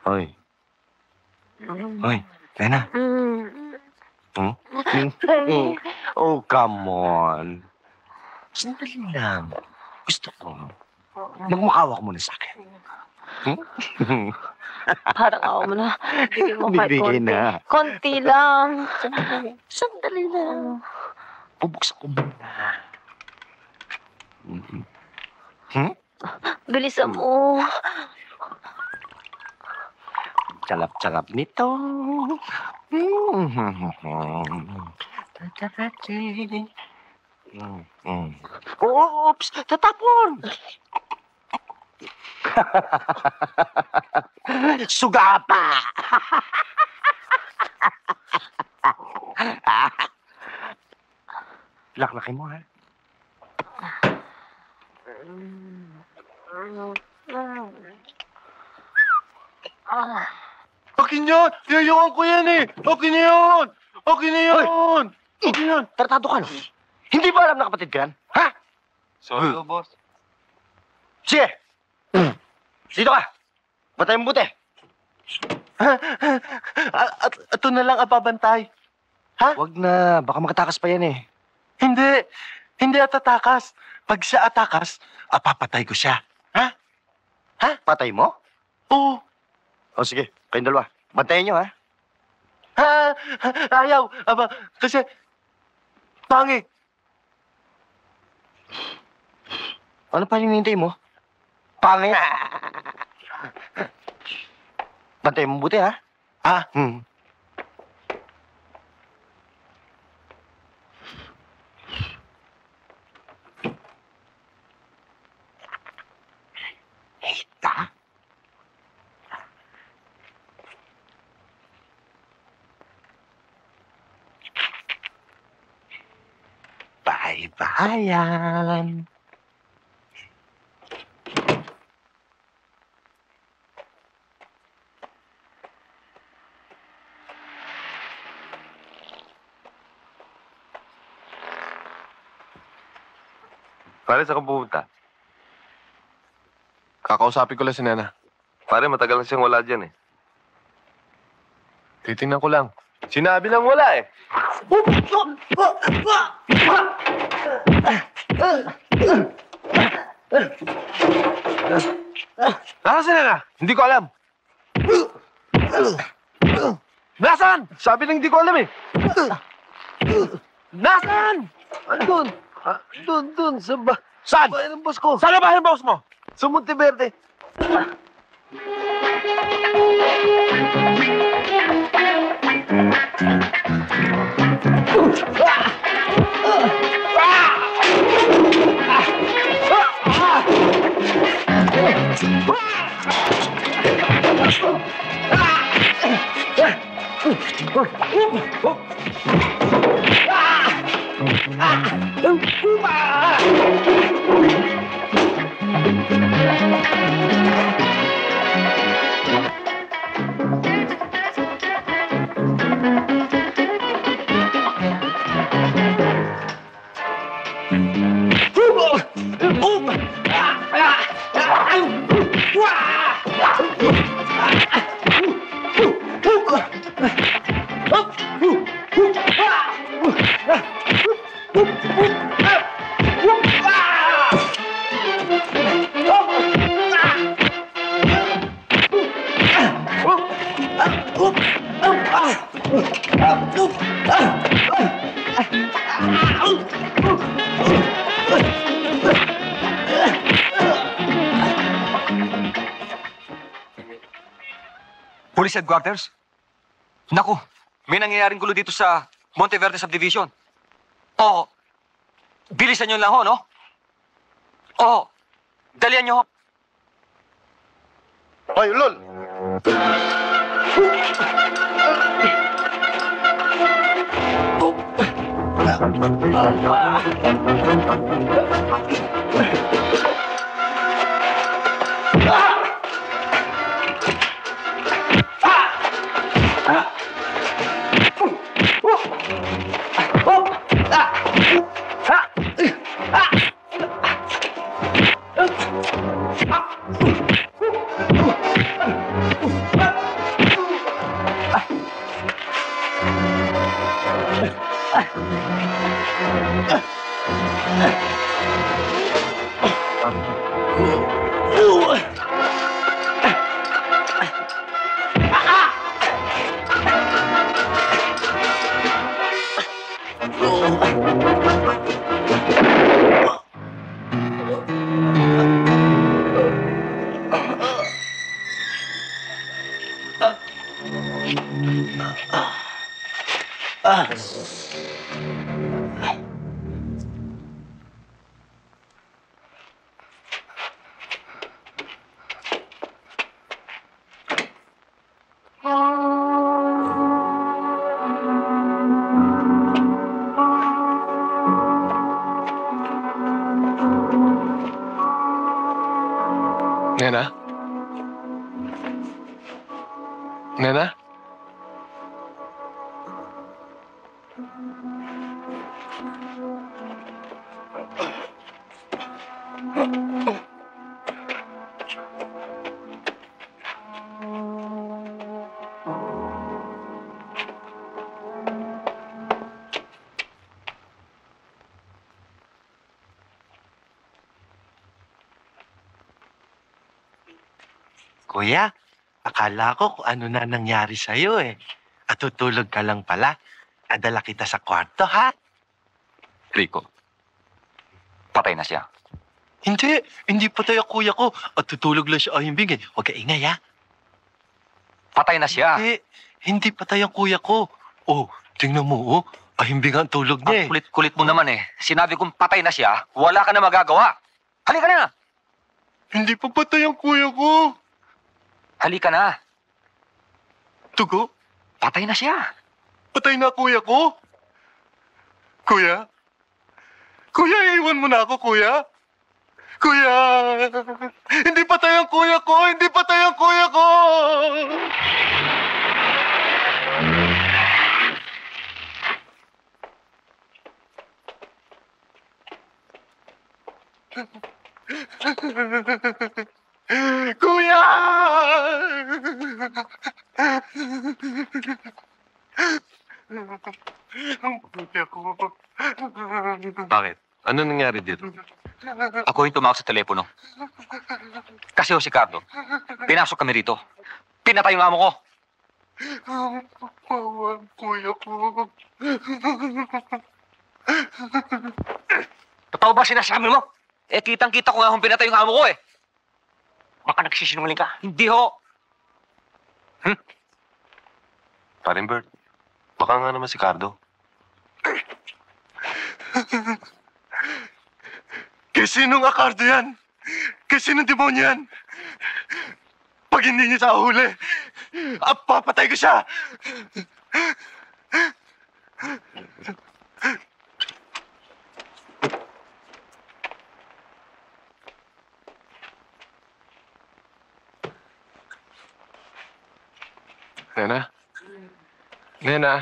Hoy. Hoy, Lena. Oh, come on. Sandali lang. Gusto ko. Magmakawa ka muna sa akin. Parang ako mo na. Bibigyan mo kahit Bibigay konti. na. Konti lang. Sandali lang. Bubuksan ko muna. Bilisan mo. Charap-charap nito. Oops! Tatapon! Sugapa! Laklakin mo, ha? Akin yun! Yayuan ko yan eh! Akin na yun! Akin na yun! Akin yun! Tartado ka, no? Hindi ba alam na kapatid ka yan? Ha? Sorry, boss. Sige! Dito ka! Batay mo buti! At ito na lang ababantay. Ha? Wag na. Baka makatakas pa yan eh. Hindi. Hindi atatakas. Pag siya atakas, apapatay ko siya. Ha? Ha? Patay mo? Oo. O sige, kayong dalawa. Bantayan nyo, ha? Ha? Ayaw. Aba, kasi pangit. Ano pa hinihintay mo? Pangit! Bantayan mo buti, ha? Ah? Eita! Bye-bye-yan! Pare, saan ka pupunta? Kakausapin ko lang si Nana. Pare, matagal na siyang wala dyan eh. Titingnan ko lang. Sinabi lang wala eh. Nasaan si Nana? Hindi ko alam. Nasaan? Sabi lang hindi ko alam eh. Nasaan? Andun! Doon, sa Saan? bahay ng boss ko. Saan ang bahay ng boss mo? Sa Monteverde. Police headquarters? Naku, may nangyayaring gulo dito sa Monteverde Subdivision. Oo. Bilisan nyo lang ho, no? Oo. Dalian nyo ho. Hoy, Lol! Nena? Nena? Kuya, akala ko kung ano na nangyari sa'yo eh. At tutulog ka lang pala. Adala kita sa kwarto, ha? Rico, patay na siya. Hindi patay ang kuya ko. At tutulog lang siya ahimbing eh. Huwag ka ingay, ha? Patay na siya. Hindi patay ang kuya ko. Oh, tingnan mo, oh. Ahimbing ang tulog niya eh. Ang kulit-kulit mo naman eh. Sinabi kong patay na siya, wala ka na magagawa. Halika na! Hindi pa patay ang kuya ko. Halika na. Tugo? Patay na siya. Patay na kuya ko? Kuya? Kuya, iwan mo na ako, kuya. Kuya! Hindi patay ang kuya ko! Hindi patay ang kuya ko! Kuya! Ang kuya ko. Bakit? Ano nangyari dito? Ako yung tumawag sa telepono. Kasi si Cardo, pinasok kami rito. Pinatay yung amo ko. Ang kuya ko. Totoo ba sinasabi mo? Eh, kitang-kita ko nga kung pinatay yung amo ko eh. Baka nagsisinungaling ka. Hindi ho. Paring Bert, baka nga naman si Cardo. Kaya sinong akardo yan? Kaya sinong demonyo yan? Pag hindi niya sa huli, papatay ko siya! Nena? Nena?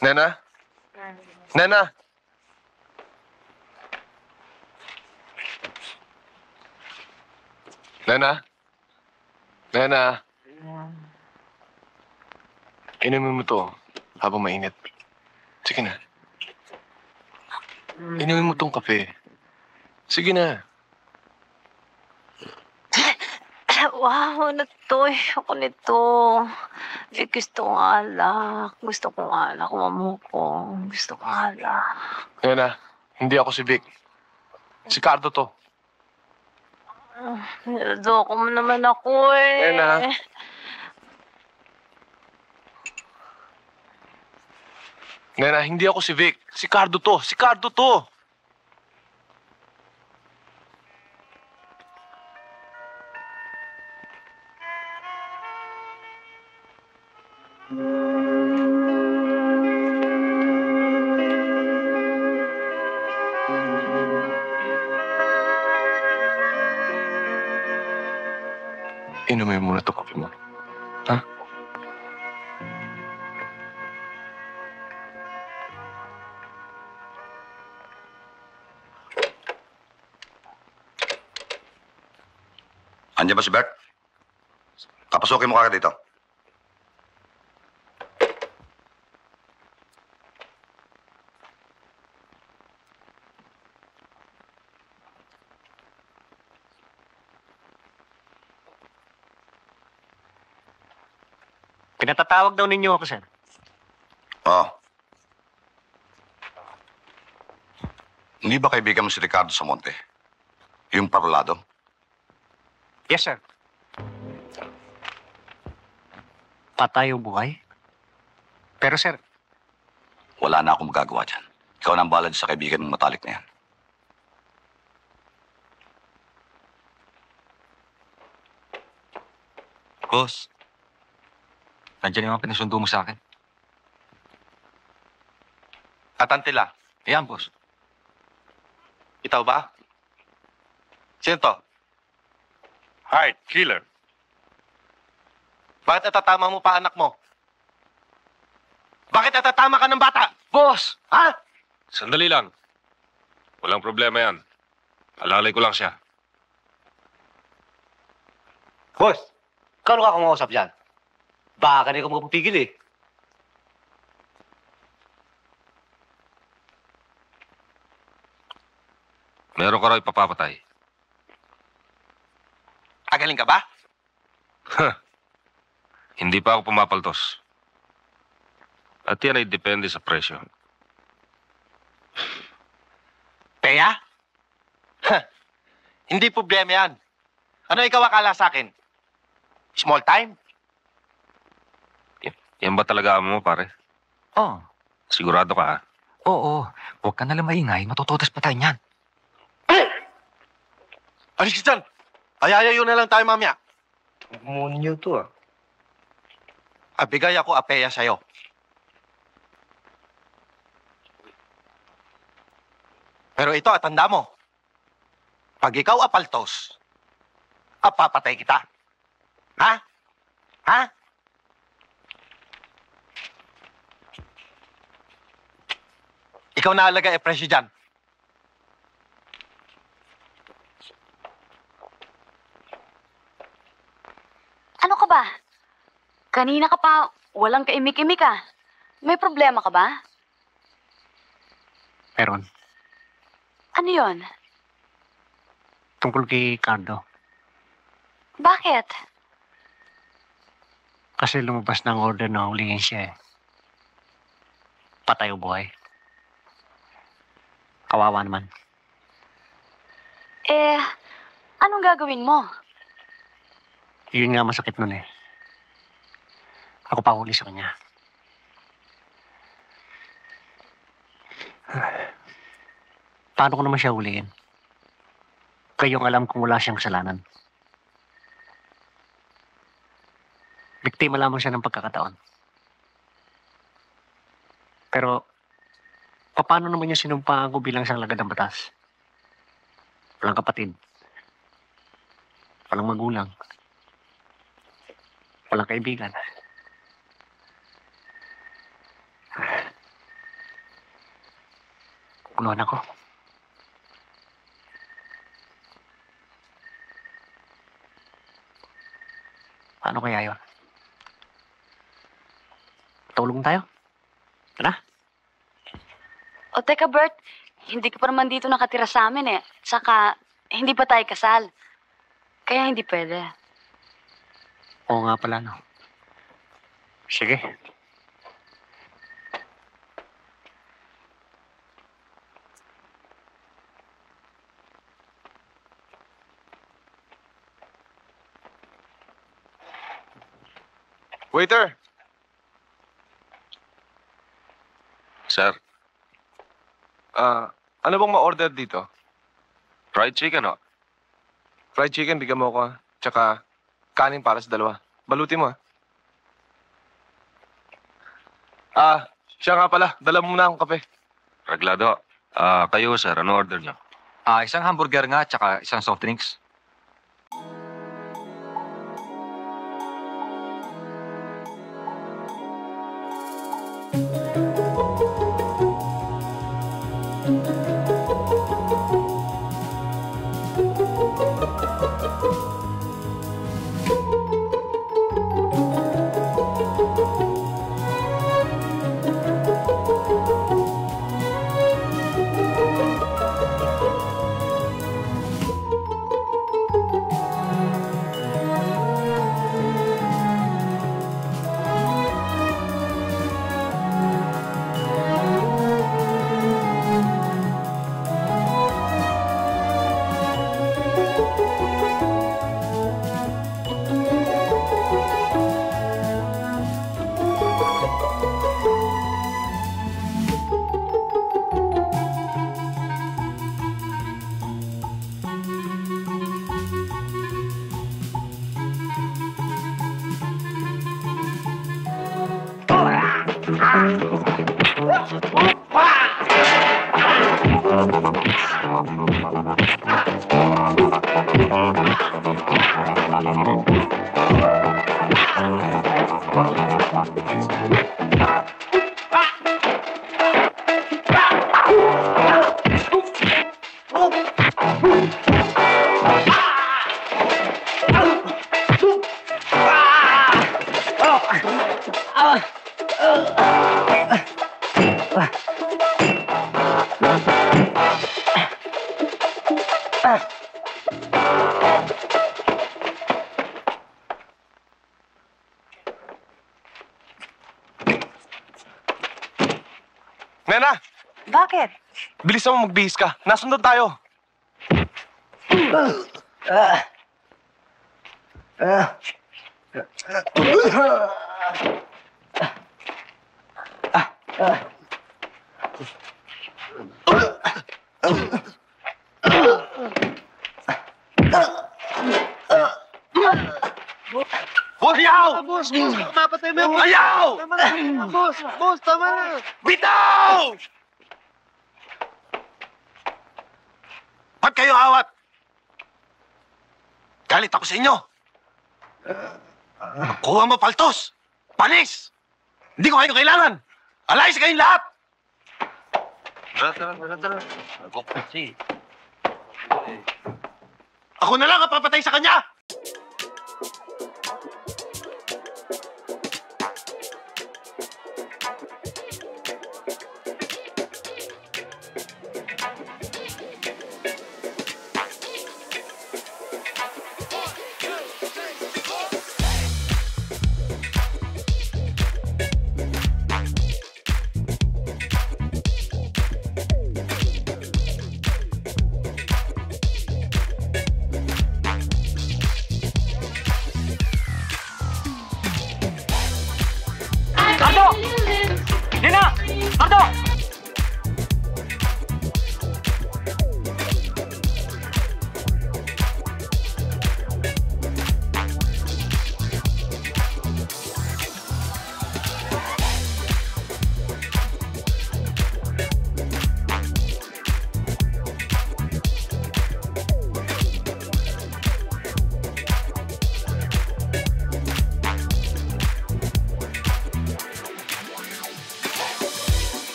Nena? Nena? Nena? Nena? Inumin mo to habang mainit. Sige na. Inumin mo tong kape. Sige na. Wow, natutoy ako nito. Gusto kong alak. Gusto kong alak. Mamuko. Gusto kong alak. Yan na, hindi ako si Vic. Si Cardo to. Nilodoko mo naman ako eh. Yan na. Nena, hindi ako si Vic. Si Cardo to. Si Cardo to. Inumin mo muna ito, kape mo. Ha? Andiyan ba si Bert? Kapasukin mo kagad dito. Pinatatawag daw ninyo ako, sir. Oo. Hindi ba kaibigan mo si Ricardo Samonte? Yung parolado? Yes, sir. Patay o buhay? Pero, sir, Wala na akong magagawa dyan. Ikaw na ang bahala sa kaibigan mong matalik na yan. Boss, nandiyan yung mga pinasundo mo sa akin. Atantila. Ayan, boss. Itaw ba? Sino to? Heart killer. Bakit natatama mo pa anak mo? Bakit natatama ka ng bata? Boss! Ha? Sandali lang. Walang problema yan. Alalay ko lang siya. boss, kano ka kumausap dyan? Baka hindi ko magpapigil eh. Meron ka raw ipapapatay. Agaling ka ba? Hindi pa ako pumapaltos. At yan ay depende sa presyo. Peya? Hindi problema yan. Ano ikaw akala sa akin? Small time? Yan ba talaga amo mo, pare? Oo. Sigurado ka, ha? Oo. Huwag ka nalang maingay. Matututas pa tayo niyan. Alis ka dyan! Ayayayo na lang tayo mamaya. Monyo to ah. Abigay ako apeya sa'yo. Pero ito, tanda mo. Pag ikaw apaltos, apapatay kita. Ha? Ha? Ikaw na alaga presyo dyan. Ano ka ba? Kanina ka pa walang kaimik-imik ah. May problema ka ba? Meron. Ano yon? Tungkol kay Cardo. Bakit? Kasi lumabas ng order na hulihin siya eh. Patay o buhay. Kawawa naman. Eh, anong gagawin mo? Yun nga masakit nun eh. Ako pa huli sa kanya. Paano ko naman siya huliin? Kayong alam kung wala siyang kasalanan. Biktima lamang siya ng pagkakataon. Pero, paano naman niya sinumpaan ko bilang isang lagad ng batas? Walang kapatid. Walang magulang. Walang kaibigan. Guluhan ako. Paano kaya yun? Tulong tayo. Tara. O teka Bert, hindi ka pa naman dito nakatira sa amin eh. Saka, hindi pa tayo kasal. Kaya hindi pwede. Oo nga pala, no? Sige. Waiter! Sir, Ano bang ma-order dito? fried chicken ho. Fried chicken, bigyan mo ako. Tsaka kanin para sa dalawa. Baluti mo. Siya nga pala. Dala mo na akong kape. Raglado. Kayo sir, ano order niyo? Isang hamburger nga, tsaka isang soft drinks. Nena! Bakit? Bilisan mo magbihis ka. Nasunod tayo. Ayaw! Boss! Mapatay mo yung... Ayaw! Tama na! Boss! Tama na! Bitaw! Ba't kayo awat? Galit ako sa inyo. Kuha mo paltos! Panis! Hindi ko kayo kailangan! Alayas kayong lahat! Ako na lang ang papatay sa kanya!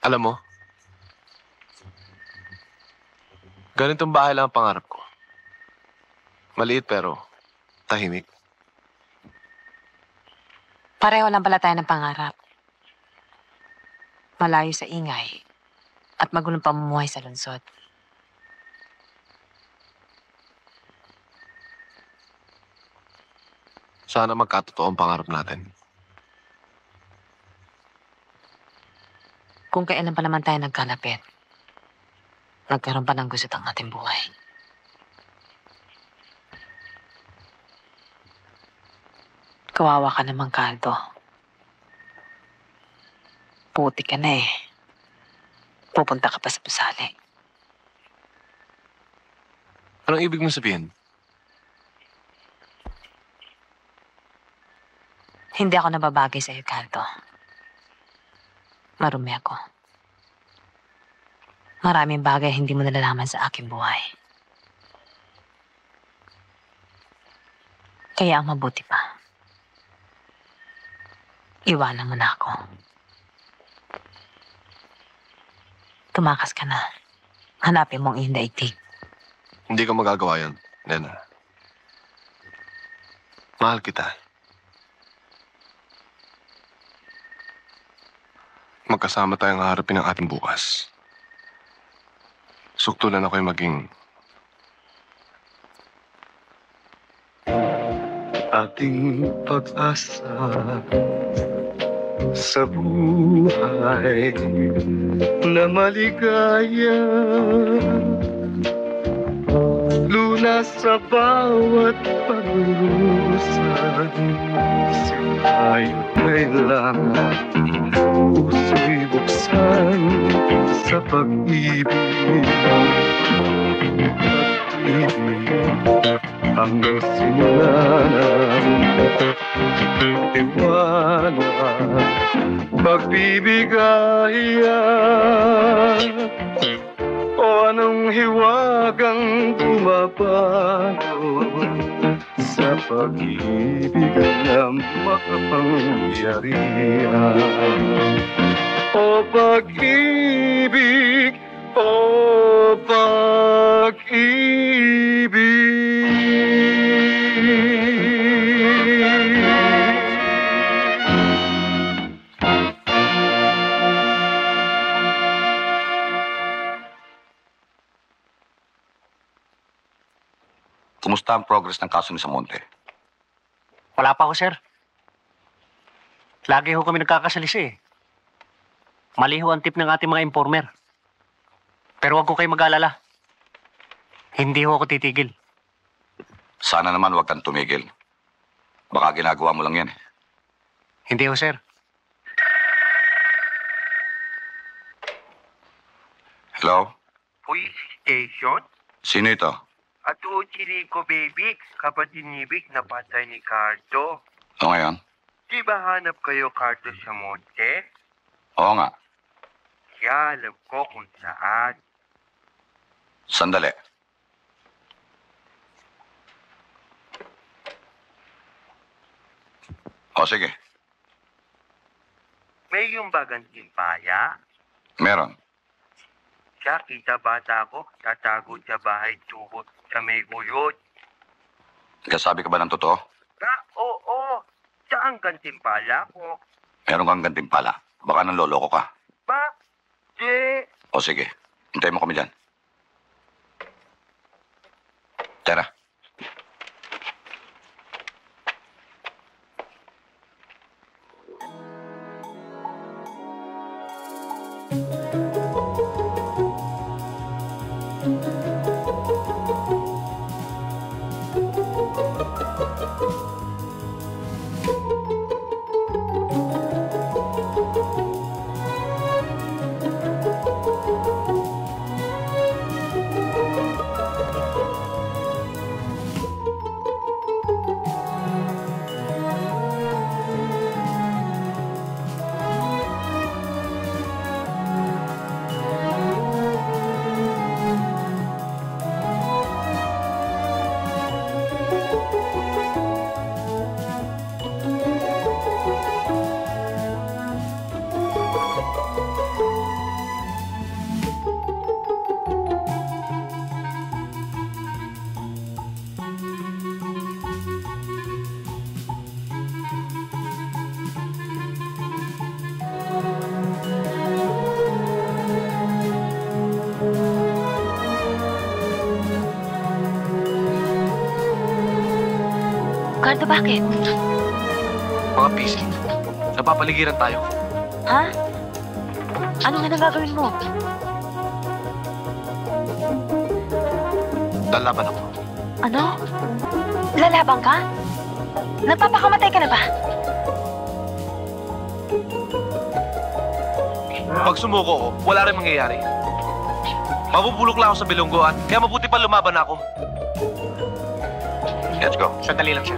Alam mo, ganitong bahay lang ang pangarap ko. Maliit pero tahimik. Pareho lang pala tayo ng pangarap. Malayo sa ingay at magulong pamumuhay sa lungsod. Sana magkatotoo ang pangarap natin. Kung kailan pa naman tayo nagkalapit, nagkaroon pa ng gusot ang ating buhay. Kawawa ka naman, Caldo. Puti ka na eh. Pupunta ka pa sa pusali. Anong ibig mong sabihin? Hindi ako nababagay sa'yo, Caldo. Marumi ako. Maraming bagay hindi mo nalalaman sa aking buhay. Kaya ang mabuti pa, iwanan mo na ako. Tumakas ka na. Hanapin mo ang iyong daigdig. Hindi ka magagawa yan, Nena. Mahal kita. Magkasama tayong harapin ang ating bukas. Suktulan ako'y maging ating pag-asa sa buhay na maligaya. Lunas sa bawat pag-urusan, tayo kailangan puso'y buksan sa pag-ibig. Hanggang simula ng tiwala, pagbibigayan, o anong hiwagang bumabago sa pag-ibig na makapangyarihan. O pag-ibig, o pag-ibig. Kumusta ang progress ng kaso ni Samonte? Wala pa ako, sir. Lagi ho kami nagkakasalisi eh. Mali ho ang tip ng ating mga informer. Pero wag ko kayo mag-alala. Hindi ho ako titigil. Sana naman huwag kang tumigil. Baka ginagawa mo lang yan eh. Hindi ho, sir. Hello? Police station? Sino ito? Ato si Rico Baby, kapatid ni Vic na patay ni Cardo. O ngayon? Di ba hanap kayo Cardo sa monte? Oo nga. Kaya alam ko kung saan. Sandali. O sige. May yung bagang timpaya? Meron. Siya, kita bata ko, tatago sa bahay tubo sa may guyot. Nagsasabi ka ba ng totoo? Oo. Saan gantimpala ko? Meron kang gantimpala. Baka nanloloko ka. O sige. Hintayin mo kami dyan. Tara. Cardo, bakit? Mga PC. Napapaligiran tayo. Ha? Ano nga nang gagawin mo? Lalaban ako. Ano? Lalaban ka? Nagpapakamatay ka na ba? Pag sumuko ko, wala rin mangyayari. Mabubulok lang ako sa bilungguan, kaya mabuti pa lumaban ako. Let's go. Sandali lang siya.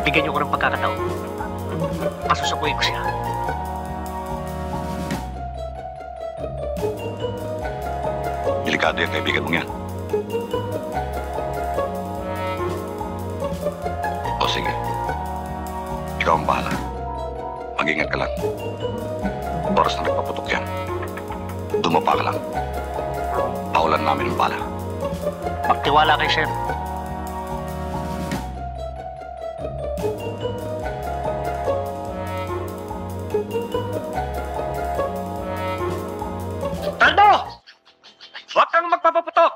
Bigyan niyo ko ng pagkakataon. Pasusukuin ko siya. Delikado yung kaibigan mong yan. O sige. Ikaw ang bahala. Mag-ingat ka lang. Oras na nagpaputok yan. Dumapa ka lang. Paulan namin ang bala. Magtiwala kay Chef. Cardo! Huwag kang magpapaputok!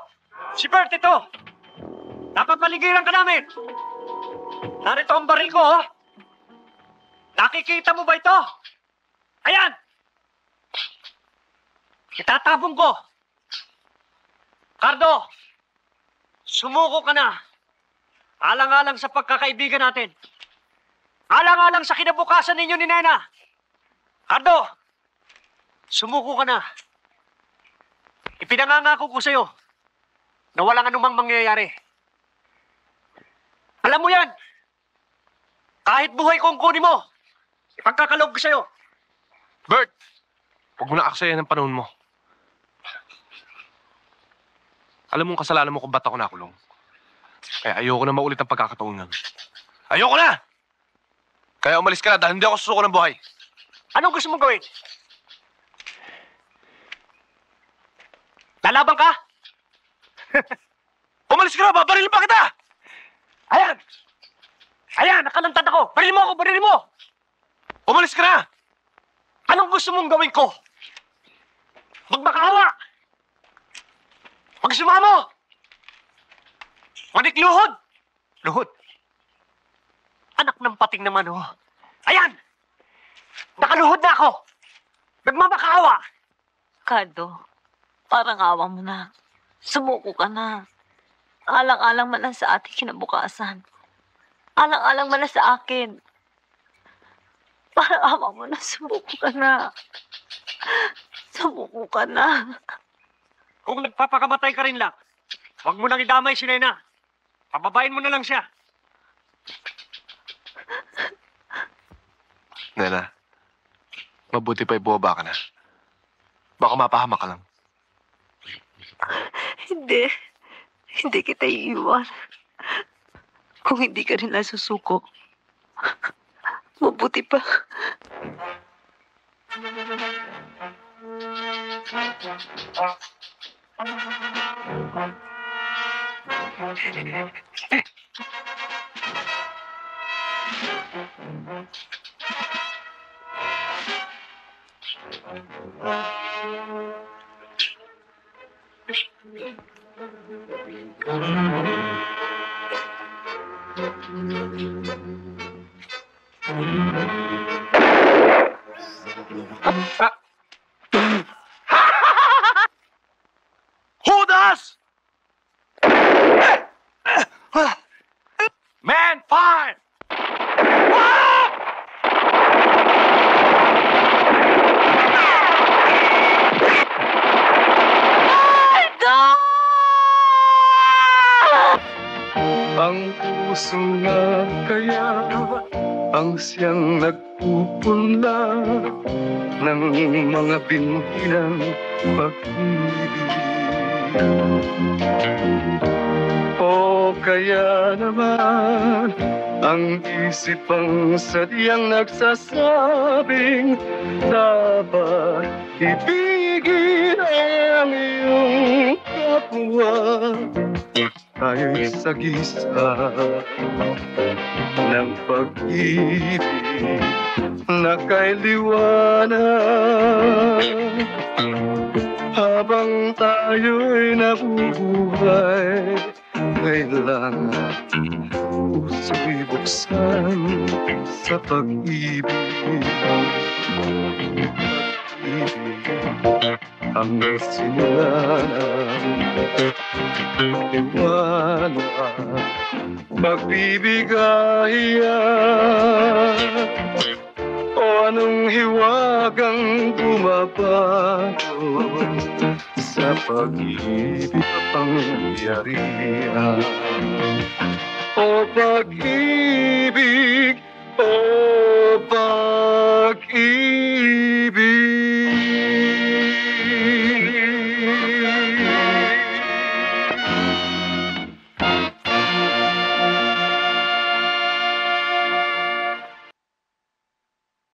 Si Bert ito! Napapaligiran ka namin! Narito ang baril ko, oh! Nakikita mo ba ito? Ayan! Itatabong ko! Cardo! Sumuko ka na! Alang-alang sa pagkakaibigan natin. Alang-alang sa kinabukasan ninyo ni Nena. Cardo! Sumuko ka na. Ipinangangako ko sa'yo na walang anumang mangyayari. Alam mo yan! Kahit buhay kong kunin mo, ipagkakaloob ko sa'yo. Bert! Huwag mo na aksayan ng panahon mo. Alam mong kasalanan mo kung ba't ako nakulong. Kaya ayoko na maulit ang pagkakataon nun. Ayoko na! Kaya umalis ka na dahil hindi ako susuko ng buhay. Anong gusto mong gawin? Lalaban ka? Umalis ka na! Babarilin pa kita! Ayan! Ayan! Nakalantad ako! Barilin mo ako! Barilin mo! Umalis ka na! Anong gusto mong gawin ko? Magmakahawa! Magsumamo! Manikluhod! Luhod! Anak ng pating naman, oh. Ayan! Nakaluhod na ako! Nagmamakahawa! Cardo, parang awa mo na. Sumuko ka na. Alang-alang man lang sa ating kinabukasan. Alang-alang man lang sa akin. Parang awa mo na, sumuko ka na. Sumuko ka na. Kung nagpapakamatay ka rin lang, huwag mo nang idamay si Nena. Pababain mo na lang siya. Nena, mabuti pa ibubaba ka na. Baka mapahama ka lang. Hindi. Hindi kita iiwan. Kung hindi ka rin lang susuko, mabuti pa. Judas! Man, fire! Ang puso na kaya ang siyang nagpupula ng mga binhilang pag-ibig. O kaya naman ang isip ang sadyang nagsasabing dapat ibigin ang iyong kapwa. Tayo'y sagisa ng pag-ibig na kay liwanag. Habang tayo'y nabubuhay, kailangan puso'y buksan sa pag-ibig. Ang sinulanan, liwanag, magbibigayan. O anong hiwagang bumabago sa pag-ibig na pangyarihan. O pag-ibig, o pag-ibig.